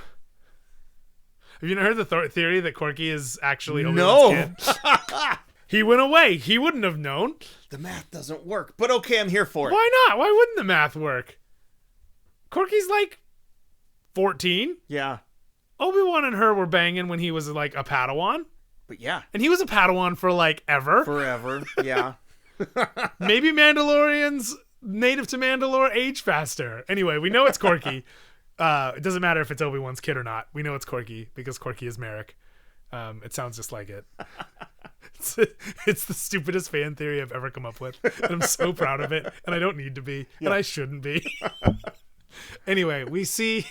you heard the theory that Corky is actually Obi-Wan's kid? He went away. He wouldn't have known. The math doesn't work, but okay, I'm here for it. Why not? Why wouldn't the math work? Corky's like 14. Yeah. Obi-Wan and her were banging when he was like a Padawan. But yeah. And he was a Padawan for like ever. Forever. Yeah. Maybe Mandalorians native to Mandalore age faster. Anyway, we know it's Corky. It doesn't matter if it's Obi-Wan's kid or not. We know it's Corky because Corky is Marek. It sounds just like it. It's the stupidest fan theory I've ever come up with. And I'm so proud of it. And I don't need to be. Yeah. And I shouldn't be. Anyway, we see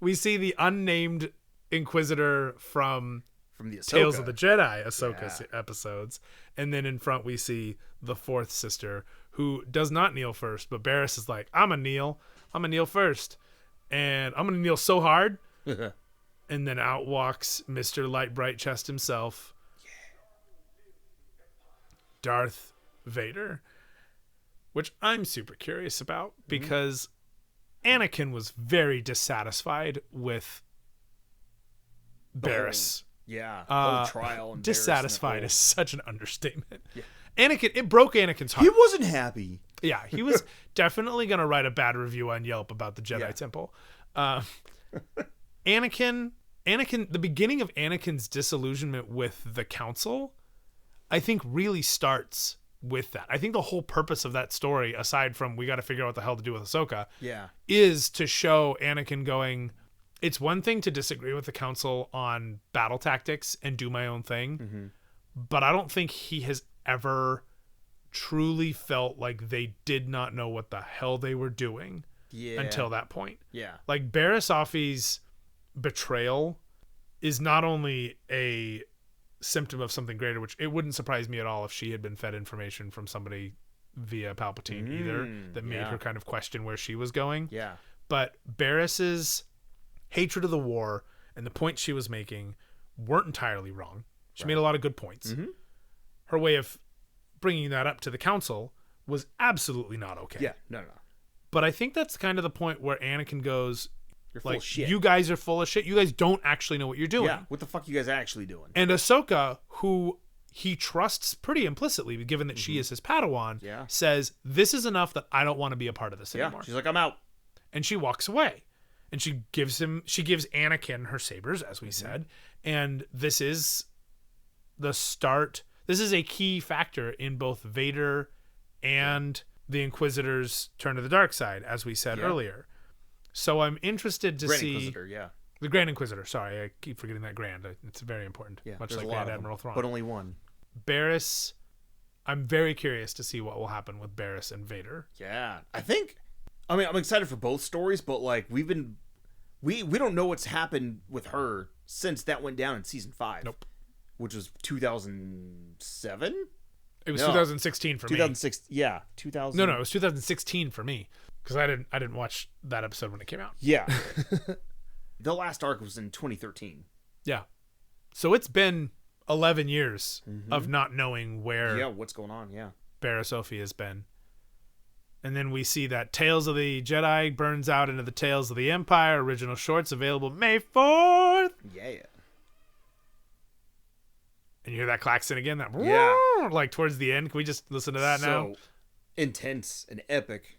the unnamed Inquisitor from the Ahsoka. Tales of the Jedi Ahsoka episodes. And then in front we see the fourth sister who does not kneel first, but Barriss is like, I'm gonna kneel first. And I'm gonna kneel so hard. And then out walks Mr. Light Bright Chest himself. Darth Vader. Which I'm super curious about because Anakin was very dissatisfied with Barriss. Yeah. Whole trial and dissatisfied is such an understatement. Yeah. Anakin, it broke Anakin's heart. He wasn't happy. Yeah, he was definitely going to write a bad review on Yelp about the Jedi Temple. Anakin, the beginning of Anakin's disillusionment with the Council, I think really starts with that. I think the whole purpose of that story, aside from we got to figure out what the hell to do with Ahsoka, is to show Anakin going, it's one thing to disagree with the Council on battle tactics and do my own thing, but I don't think he has ever truly felt like they did not know what the hell they were doing until that point. Yeah. Like Barriss Offee's betrayal is not only a symptom of something greater, which it wouldn't surprise me at all if she had been fed information from somebody via Palpatine either that made her kind of question where she was going. Yeah. But Barriss's hatred of the war and the points she was making weren't entirely wrong. She made a lot of good points. Her way of bringing that up to the Council was absolutely not okay. Yeah, no. But I think that's kind of the point where Anakin goes, You're full of shit. you guys are full of shit. You guys don't actually know what you're doing. Yeah, what the fuck you guys actually doing? And Ahsoka, who he trusts pretty implicitly, given that she is his Padawan, says, this is enough that I don't want to be a part of this anymore. She's like, I'm out. And she walks away. And she gives Anakin her sabers, as we said. And this is the start. This is a key factor in both Vader and the Inquisitor's turn to the dark side, as we said earlier. So I'm interested to see... Inquisitor, The Grand Inquisitor. Sorry, I keep forgetting that Grand. It's very important. Yeah, much like Grand Admiral Thrawn. But only one. Barriss, I'm very curious to see what will happen with Barriss and Vader. Yeah. I'm excited for both stories, but like we don't know what's happened with her since that went down in season 5. Nope. Which was 2007? It was 2016 for me. 2006. Yeah, 2000. No, it was 2016 for me because I didn't watch that episode when it came out. Yeah. The last arc was in 2013. Yeah. So it's been 11 years of not knowing where what's going on, Barriss Offee has been. And then we see that Tales of the Jedi burns out into the Tales of the Empire. Original shorts available May 4th. Yeah. And you hear that klaxon again? That like towards the end. Can we just listen to that now? So intense and epic.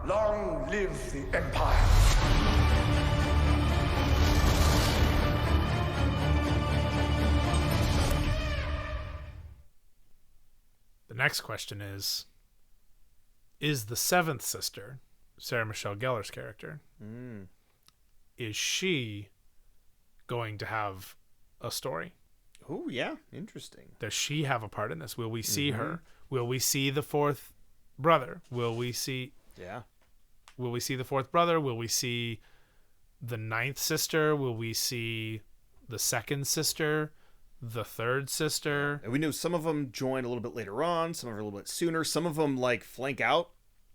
Long live the Empire. The next question is the seventh sister, Sarah Michelle Gellar's character, is she going to have a story? Oh, yeah. Interesting. Does she have a part in this? Will we see her? Will we see the fourth brother? Will we see the fourth brother? Will we see the ninth sister? Will we see the second sister? The third sister? And we knew some of them join a little bit later on. Some of them a little bit sooner. Some of them like flank out,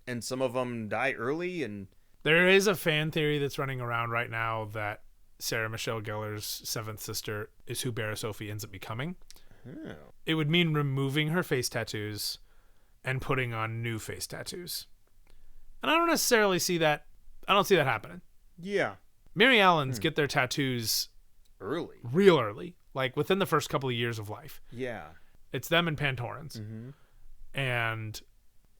and some of them die early. And there is a fan theory that's running around right now that Sarah Michelle Gellar's seventh sister is who Barriss Offee ends up becoming. Oh. It would mean removing her face tattoos and putting on new face tattoos. And I don't necessarily see that. I don't see that happening. Yeah. Mary Allens get their tattoos real early, like within the first couple of years of life. Yeah. It's them and Pantorans. And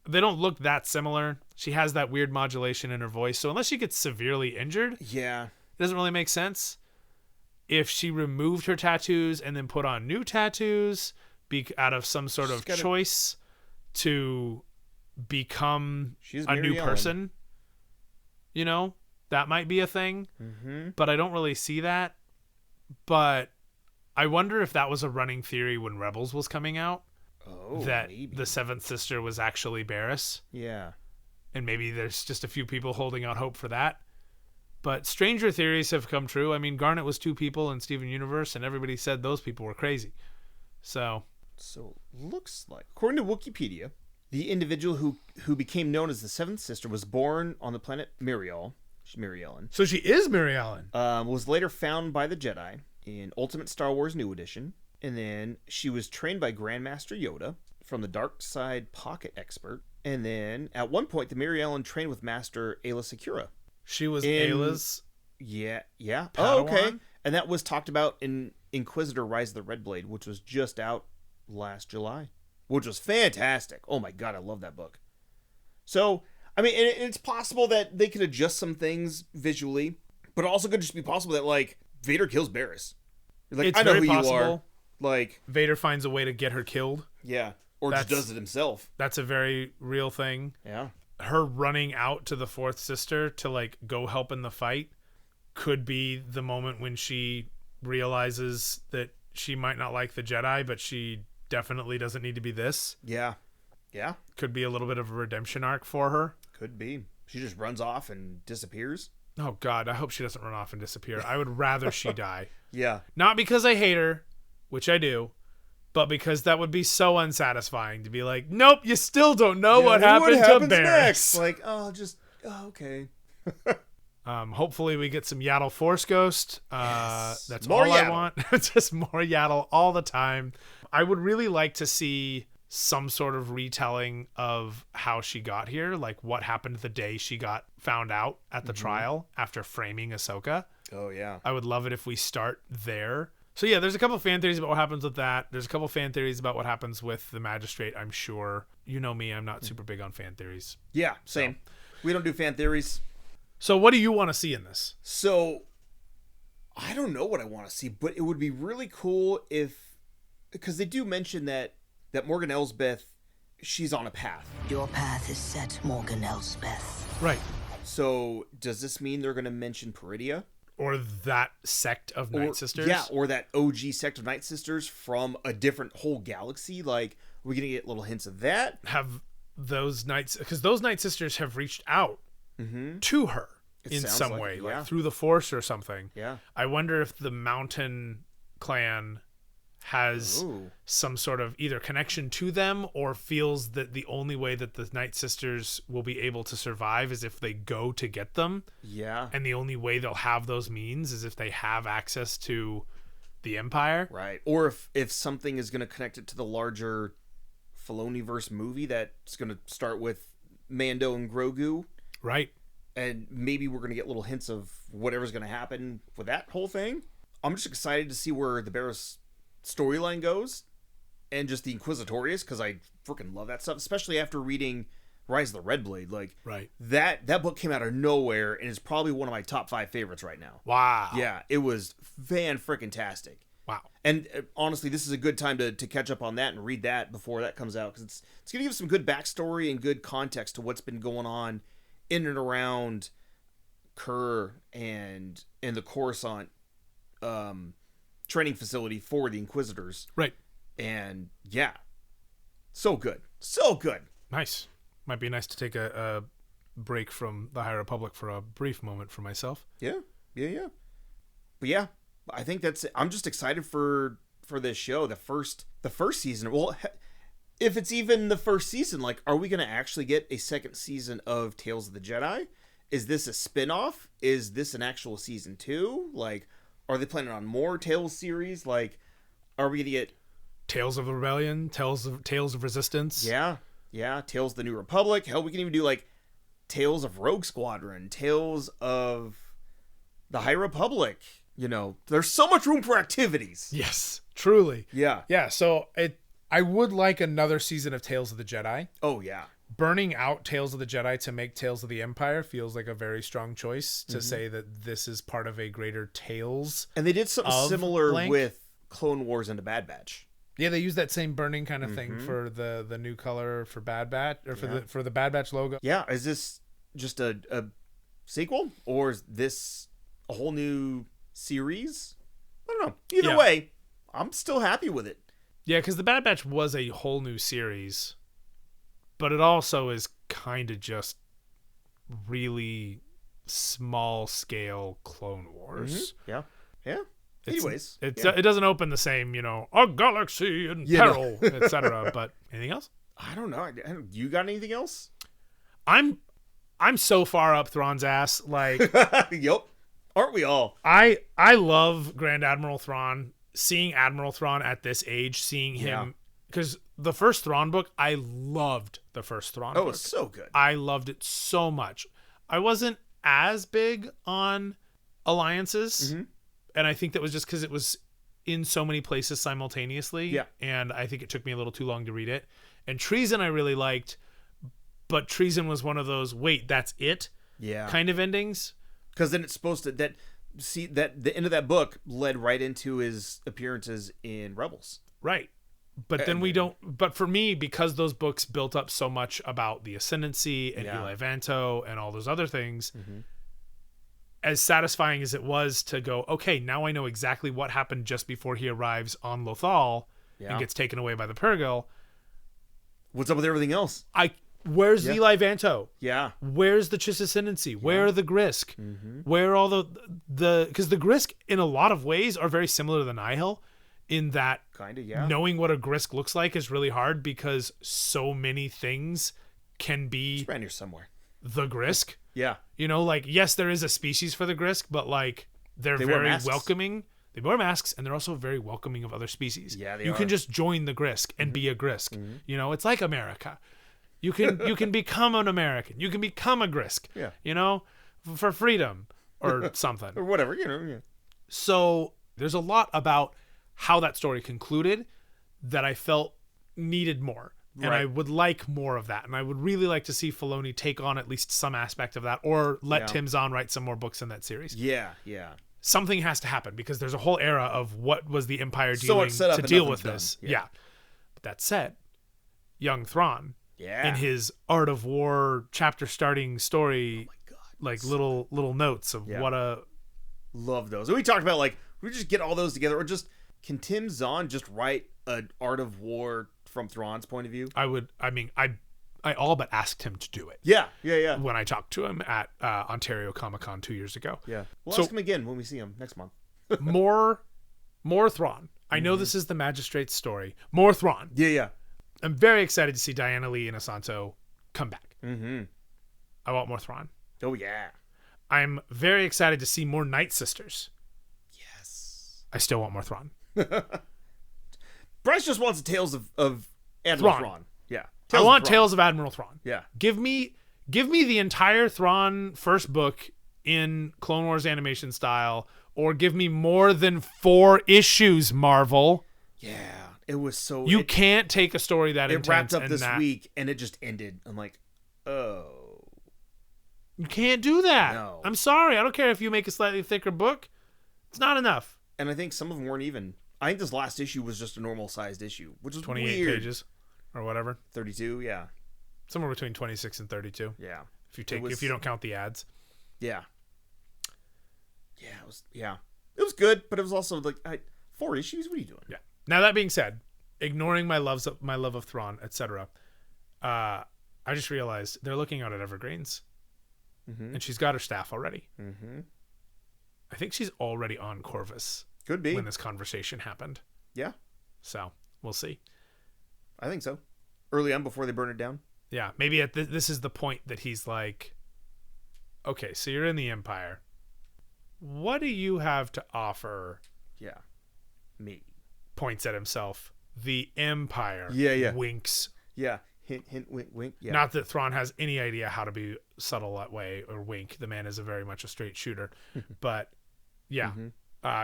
they don't look that similar. She has that weird modulation in her voice. So unless she gets severely injured, it doesn't really make sense. If she removed her tattoos and then put on new tattoos out of some sort of choice to become a new person, you know, that might be a thing. But I don't really see that. But I wonder if that was a running theory when Rebels was coming out. That maybe the seventh sister was actually Barriss. Yeah. And maybe there's just a few people holding out hope for that. But stranger theories have come true. I mean, Garnet was 2 people in Steven Universe, and everybody said those people were crazy. So looks like, according to Wikipedia, the individual who became known as the seventh sister was born on the planet Miriel. She's Mary Ellen. So she is Mary Ellen. Was later found by the Jedi in Ultimate Star Wars New Edition. And then she was trained by Grandmaster Yoda from the Dark Side Pocket Expert. And then at one point, the Mary Ellen trained with Master Ayla Secura. She was Ayla's. Yeah. Padawan? Oh, okay. And that was talked about in Inquisitor Rise of the Red Blade, which was just out last July, which was fantastic. Oh my God, I love that book. So, I mean, it's possible that they could adjust some things visually, but it also could just be possible that, like, Vader kills Barriss. Like, it's I know very who possible. You are. Like, Vader finds a way to get her killed. Yeah. Or just does it himself. That's a very real thing. Yeah. Her running out to the fourth sister to like go help in the fight could be the moment when she realizes that she might not like the Jedi, but she definitely doesn't need to be this. Yeah. Yeah. Could be a little bit of a redemption arc for her. Could be. She just runs off and disappears. Oh God, I hope she doesn't run off and disappear. I would rather she die. Yeah. Not because I hate her, which I do, but because that would be so unsatisfying to be like, nope, you still don't know what happened to Barris. Next? Like, okay. Hopefully we get some Yaddle Force Ghost. Yes. That's More all Yaddle. I want. Just more Yaddle all the time. I would really like to see some sort of retelling of how she got here, like what happened the day she got found out at the trial after framing Ahsoka. Oh, yeah. I would love it if we start there. So yeah, there's a couple fan theories about what happens with that. There's a couple fan theories about what happens with the magistrate, I'm sure. You know me, I'm not super big on fan theories. Yeah, same. We don't do fan theories. So what do you want to see in this? So, I don't know what I want to see, but it would be really cool if... Because they do mention that Morgan Elsbeth, she's on a path. Your path is set, Morgan Elsbeth. Right. So, does this mean they're going to mention Peridia? Or that sect of Night Sisters? Yeah, or that OG sect of Night Sisters from a different whole galaxy. Like, we're going to get little hints of that. Have those Knights... Because those Night Sisters have reached out to her in some way. Yeah. Like through the Force or something. Yeah. I wonder if the Mountain Clan has some sort of either connection to them or feels that the only way that the Night Sisters will be able to survive is if they go to get them. Yeah. And the only way they'll have those means is if they have access to the Empire. Right. Or if something is going to connect it to the larger Filoni-verse movie that's going to start with Mando and Grogu. Right. And maybe we're going to get little hints of whatever's going to happen with that whole thing. I'm just excited to see where the Barris storyline goes and just the Inquisitorius, because I freaking love that stuff, especially after reading Rise of the Red Blade. Like, right. That book came out of nowhere and is probably one of my top 5 favorites right now. Wow. Yeah, it was fan-freaking-tastic. Wow. And honestly, this is a good time to catch up on that and read that before that comes out, because it's going to give some good backstory and good context to what's been going on in and around Kerr and in the Coruscant training facility for the Inquisitors. Right. And yeah, so good. So good. Nice. Might be nice to take a break from the High Republic for a brief moment for myself. Yeah. But yeah, I think that's it. I'm just excited for this show. The first season. Well, if it's even the first season, like, are we going to actually get a second season of Tales of the Jedi? Is this a spin-off? Is this an actual season 2? Like, are they planning on more Tales series? Like, are we going to get Tales of the Rebellion, Tales of Resistance? Yeah. Tales of the New Republic. Hell, we can even do like Tales of Rogue Squadron, Tales of the High Republic. You know, there's so much room for activities. Yes, truly. Yeah. So I would like another season of Tales of the Jedi. Oh yeah. Burning out Tales of the Jedi to make Tales of the Empire feels like a very strong choice to say that this is part of a greater Tales. And they did something similar blank. with Clone Wars and the Bad Batch. Yeah, they use that same burning kind of thing for the new color for Bad Batch or for the Bad Batch logo. Yeah, is this just a sequel or is this a whole new series? I don't know. Either way, I'm still happy with it. Yeah, because the Bad Batch was a whole new series, but it also is kind of just really small scale Clone Wars. Yeah. Anyways, it doesn't open the same, a galaxy in peril, etc. But anything else? I don't know. You got anything else? I'm so far up Thrawn's ass. Like, yep. Aren't we all? I love Grand Admiral Thrawn. Seeing Admiral Thrawn at this age, seeing him, because the first Thrawn book, I loved the first Thrawn book. Oh, it's so good. I loved it so much. I wasn't as big on alliances. And I think that was just because it was in so many places simultaneously. Yeah. And I think it took me a little too long to read it. And Treason I really liked, but Treason was one of those, wait, that's it? Yeah. Kind of endings. Because then it's supposed to, that the end of that book led right into his appearances in Rebels. Right. But then we don't. But for me, because those books built up so much about the Ascendancy and Eli Vanto and all those other things, as satisfying as it was to go, okay, now I know exactly what happened just before he arrives on Lothal and gets taken away by the Purrgil. What's up with everything else? Where's Eli Vanto? Yeah. Where's the Chiss Ascendancy? Where are the Grisk? Where are all the because the Grisk in a lot of ways are very similar to the Nihil in that knowing what a Grisk looks like is really hard because so many things can be It's around here somewhere. the Grisk. Yeah. You know, like, yes, there is a species for the Grisk, but like they're very welcoming. They wear masks, and they're also very welcoming of other species. Yeah, you can just join the Grisk and be a Grisk. You know, it's like America. You can become an American. You can become a Grisk. Yeah. You know, for freedom or something. Or whatever, you know. Yeah. So there's a lot about how that story concluded that I felt needed more. And I would like more of that. And I would really like to see Filoni take on at least some aspect of that, or let Tim Zahn write some more books in that series. Yeah, yeah. Something has to happen because there's a whole era of what was the Empire doing to deal with this. Yeah. But that said, young Thrawn in his Art of War chapter starting story, like little notes of what a... Love those. And we talked about, like, we just get all those together, or just, can Tim Zahn just write an Art of War from Thrawn's point of view? I all but asked him to do it. Yeah, yeah, yeah. When I talked to him at Ontario Comic-Con 2 years ago. Yeah. We'll ask him again when we see him next month. more Thrawn. I know this is the Magistrate's story. More Thrawn. Yeah, yeah. I'm very excited to see Diana Lee and Asanto come back. I want more Thrawn. Oh, yeah. I'm very excited to see more Night Sisters. Yes. I still want more Thrawn. Bryce just wants the tales of Admiral Thrawn. Yeah. I want Tales of Admiral Thrawn. Yeah. Give me the entire Thrawn first book in Clone Wars animation style, or give me more than 4 issues, Marvel. Yeah. It was so... You can't take a story that intense. It wrapped up this week, and it just ended. I'm like, oh. You can't do that. No. I'm sorry. I don't care if you make a slightly thicker book. It's not enough. And I think some of them weren't even... I think this last issue was just a normal-sized issue, which was 28 weird. pages. Or whatever. 32, yeah. Somewhere between 26 and 32. Yeah. If you don't count the ads. Yeah. Yeah, it was good, but it was also like 4 issues. What are you doing? Yeah. Now that being said, ignoring my love of Thrawn, etc., I just realized they're looking out at Evergreens, and she's got her staff already. I think she's already on Corvus. Could be when this conversation happened. Yeah. So we'll see. I think so. Early on, before they burn it down. Yeah, maybe this is the point that he's like, okay, so you're in the Empire. What do you have to offer? Yeah. Me. Points at himself. The Empire. Yeah. Winks. Yeah. Hint, hint, wink, wink. Yeah. Not that Thrawn has any idea how to be subtle that way or wink. The man is very much a straight shooter. But yeah,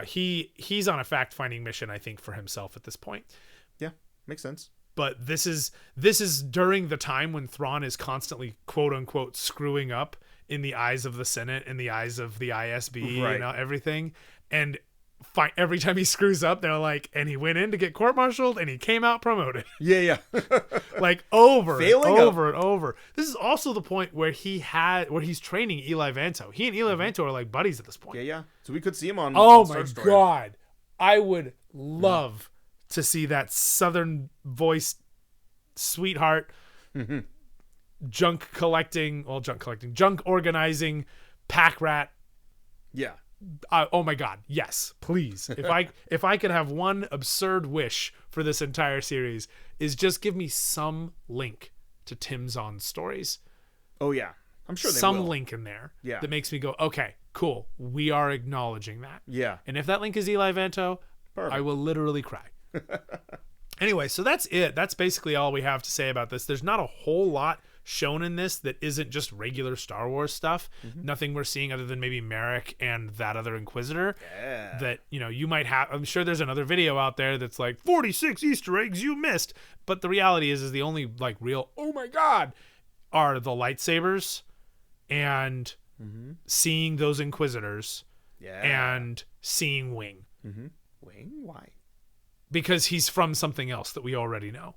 he's on a fact-finding mission, I think, for himself at this point. Yeah, makes sense. But this is during the time when Thrawn is constantly, quote unquote, screwing up in the eyes of the Senate, in the eyes of the ISB, you know, everything. And every time he screws up, they're like, and he went in to get court-martialed and he came out promoted. Yeah. Like over and over. This is also the point where he's training Eli Vanto. He and Eli Vanto are like buddies at this point. Yeah. So we could see him on. Oh my God. I would love to see that Southern voiced sweetheart, junk organizing, pack rat. Yeah. Oh my God. Yes, please. If I could have one absurd wish for this entire series, is just give me some link to Tim Zahn's stories. Oh yeah. I'm sure they will. Some link in there that makes me go, okay, cool. We are acknowledging that. Yeah. And if that link is Eli Vanto, perfect. I will literally cry. Anyway, so that's it. That's basically all we have to say about this. There's not a whole lot shown in this that isn't just regular Star Wars stuff. Nothing we're seeing other than maybe Merrick and that other Inquisitor. Yeah. That, you know, you might have. I'm sure there's another video out there that's like 46 Easter eggs you missed. But the reality is the only like real, oh my God, are the lightsabers and seeing those Inquisitors and seeing Wing. Wing? Why? because he's from something else that we already know.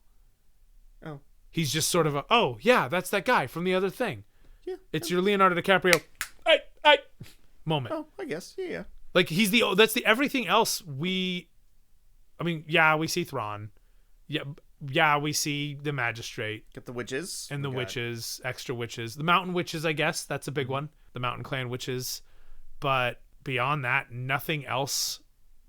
Oh. He's just sort of a, oh, yeah, that's that guy from the other thing. Yeah. It's your Leonardo DiCaprio I moment. Oh, I guess. Yeah. Like, that's the everything else we see Thrawn. Yeah, we see the Magistrate. Get the witches. And the witches, extra witches. The mountain witches, I guess. That's a big one. The mountain clan witches. But beyond that, nothing else.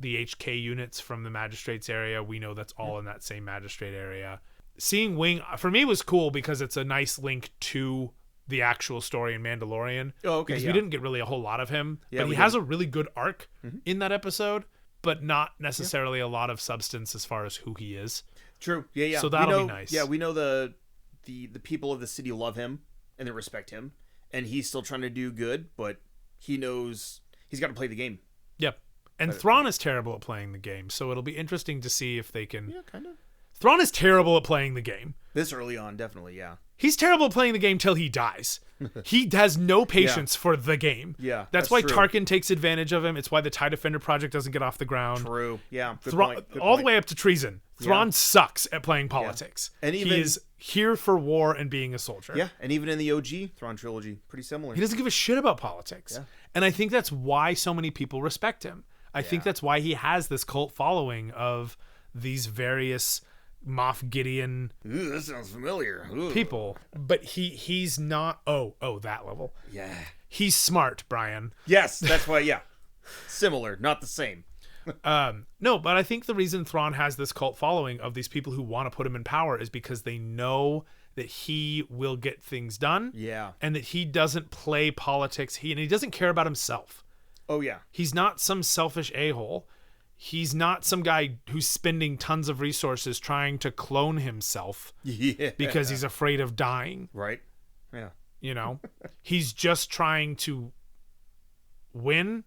The HK units from the Magistrate's area, we know that's all in that same Magistrate area. Seeing Wing, for me, was cool because it's a nice link to the actual story in Mandalorian. Oh, okay. Because we didn't get really a whole lot of him. But he has a really good arc in that episode, but not necessarily a lot of substance as far as who he is. True. Yeah. So that'll be nice. Yeah, we know the people of the city love him and they respect him, and he's still trying to do good, but he knows he's got to play the game. Yep. And Thrawn is terrible at playing the game, so it'll be interesting to see if they can. Yeah, kind of. Thrawn is terrible at playing the game. This early on, definitely, yeah. He's terrible at playing the game till he dies. He has no patience for the game. Yeah, that's why true. Tarkin takes advantage of him. It's why the TIE Defender project doesn't get off the ground. True. Yeah. Good point. All the way up to treason. Thrawn sucks at playing politics. Yeah. And he is here for war and being a soldier. Yeah, and even in the OG Thrawn trilogy, pretty similar. He doesn't give a shit about politics. Yeah. And I think that's why so many people respect him. I think that's why he has this cult following of these various Moff Gideon. Ooh, that sounds familiar. Ooh. People, but he's not. Oh, that level. Yeah, he's smart, Brian. Yes, that's why. Yeah, similar, not the same. No, but I think the reason Thrawn has this cult following of these people who want to put him in power is because they know that he will get things done. Yeah, and that he doesn't play politics. He doesn't care about himself. Oh yeah, he's not some selfish a-hole. He's not some guy who's spending tons of resources trying to clone himself because he's afraid of dying. Right. Yeah. You know, he's just trying to win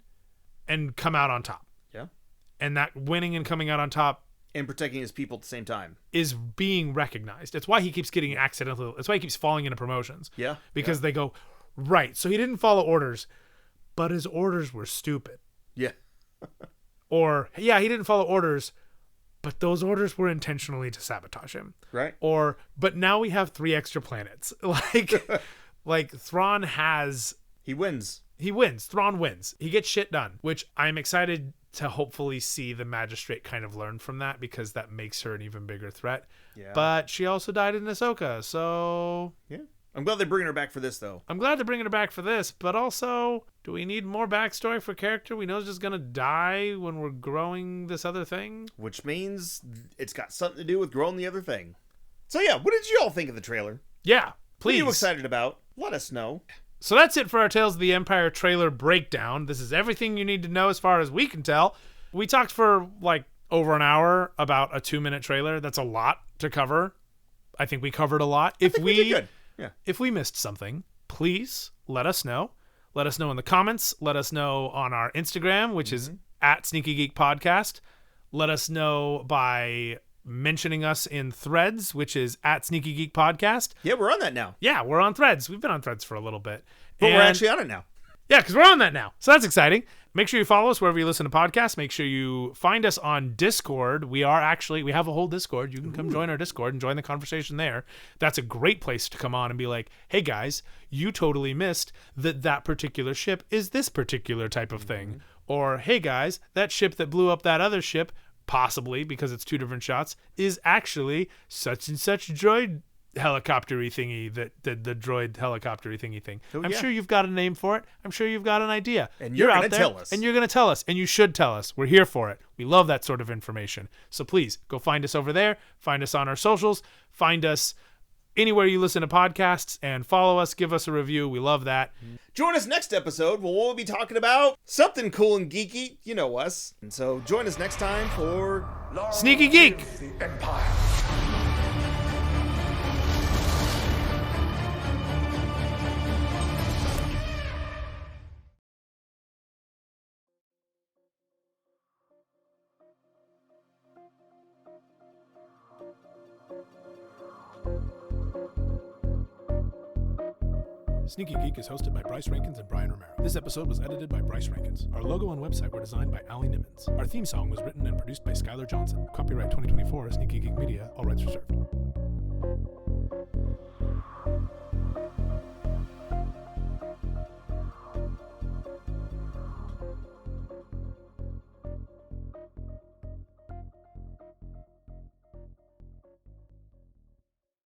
and come out on top. Yeah. And that winning and coming out on top and protecting his people at the same time is being recognized. It's why he keeps getting accidental. It's why he keeps falling into promotions. Yeah. Because they go, right. So he didn't follow orders, but his orders were stupid. Yeah. Or, yeah, he didn't follow orders, but those orders were intentionally to sabotage him. Right. Or, but now we have 3 extra planets. Like Thrawn has... He wins. Thrawn wins. He gets shit done, which I'm excited to hopefully see the Magistrate kind of learn from that, because that makes her an even bigger threat. Yeah. But she also died in Ahsoka, so... Yeah. I'm glad they're bringing her back for this, though. I'm glad they're bringing her back for this, but also, do we need more backstory for a character we know is just going to die when we're growing this other thing? Which means it's got something to do with growing the other thing. So yeah, what did you all think of the trailer? Yeah, please. What are you excited about? Let us know. So that's it for our Tales of the Empire trailer breakdown. This is everything you need to know as far as we can tell. We talked for like over an hour about a 2-minute trailer. That's a lot to cover. I think we covered a lot. I think we did good. Yeah. If we missed something, please let us know. Let us know in the comments. Let us know on our Instagram, which is at Sneaky Geek Podcast. Let us know by mentioning us in Threads, which is at Sneaky Geek Podcast. Yeah, we're on that now. Yeah, we're on Threads. We've been on Threads for a little bit. But we're actually on it now. Yeah, because we're on that now. So that's exciting. Make sure you follow us wherever you listen to podcasts. Make sure you find us on Discord. We have a whole Discord. You can come join our Discord and join the conversation there. That's a great place to come on and be like, hey guys, you totally missed that particular ship is this particular type of thing. Or, hey guys, that ship that blew up that other ship, possibly because it's 2 different shots, is actually such and such droid helicopter-y thingy, the droid helicopter-y thingy thing. I'm sure you've got a name for it. I'm sure you've got an idea. And you're going to tell us. And you're going to tell us. And you should tell us. We're here for it. We love that sort of information. So please, go find us over there. Find us on our socials. Find us anywhere you listen to podcasts and follow us. Give us a review. We love that. Join us next episode where we'll be talking about something cool and geeky. You know us. And so join us next time for... Sneaky Geek! The Empire. Sneaky Geek is hosted by Bryce Rankins and Brian Romero. This episode was edited by Bryce Rankins. Our logo and website were designed by Ali Nimmons. Our theme song was written and produced by Skylar Johnson. Copyright 2024, Sneaky Geek Media, all rights reserved.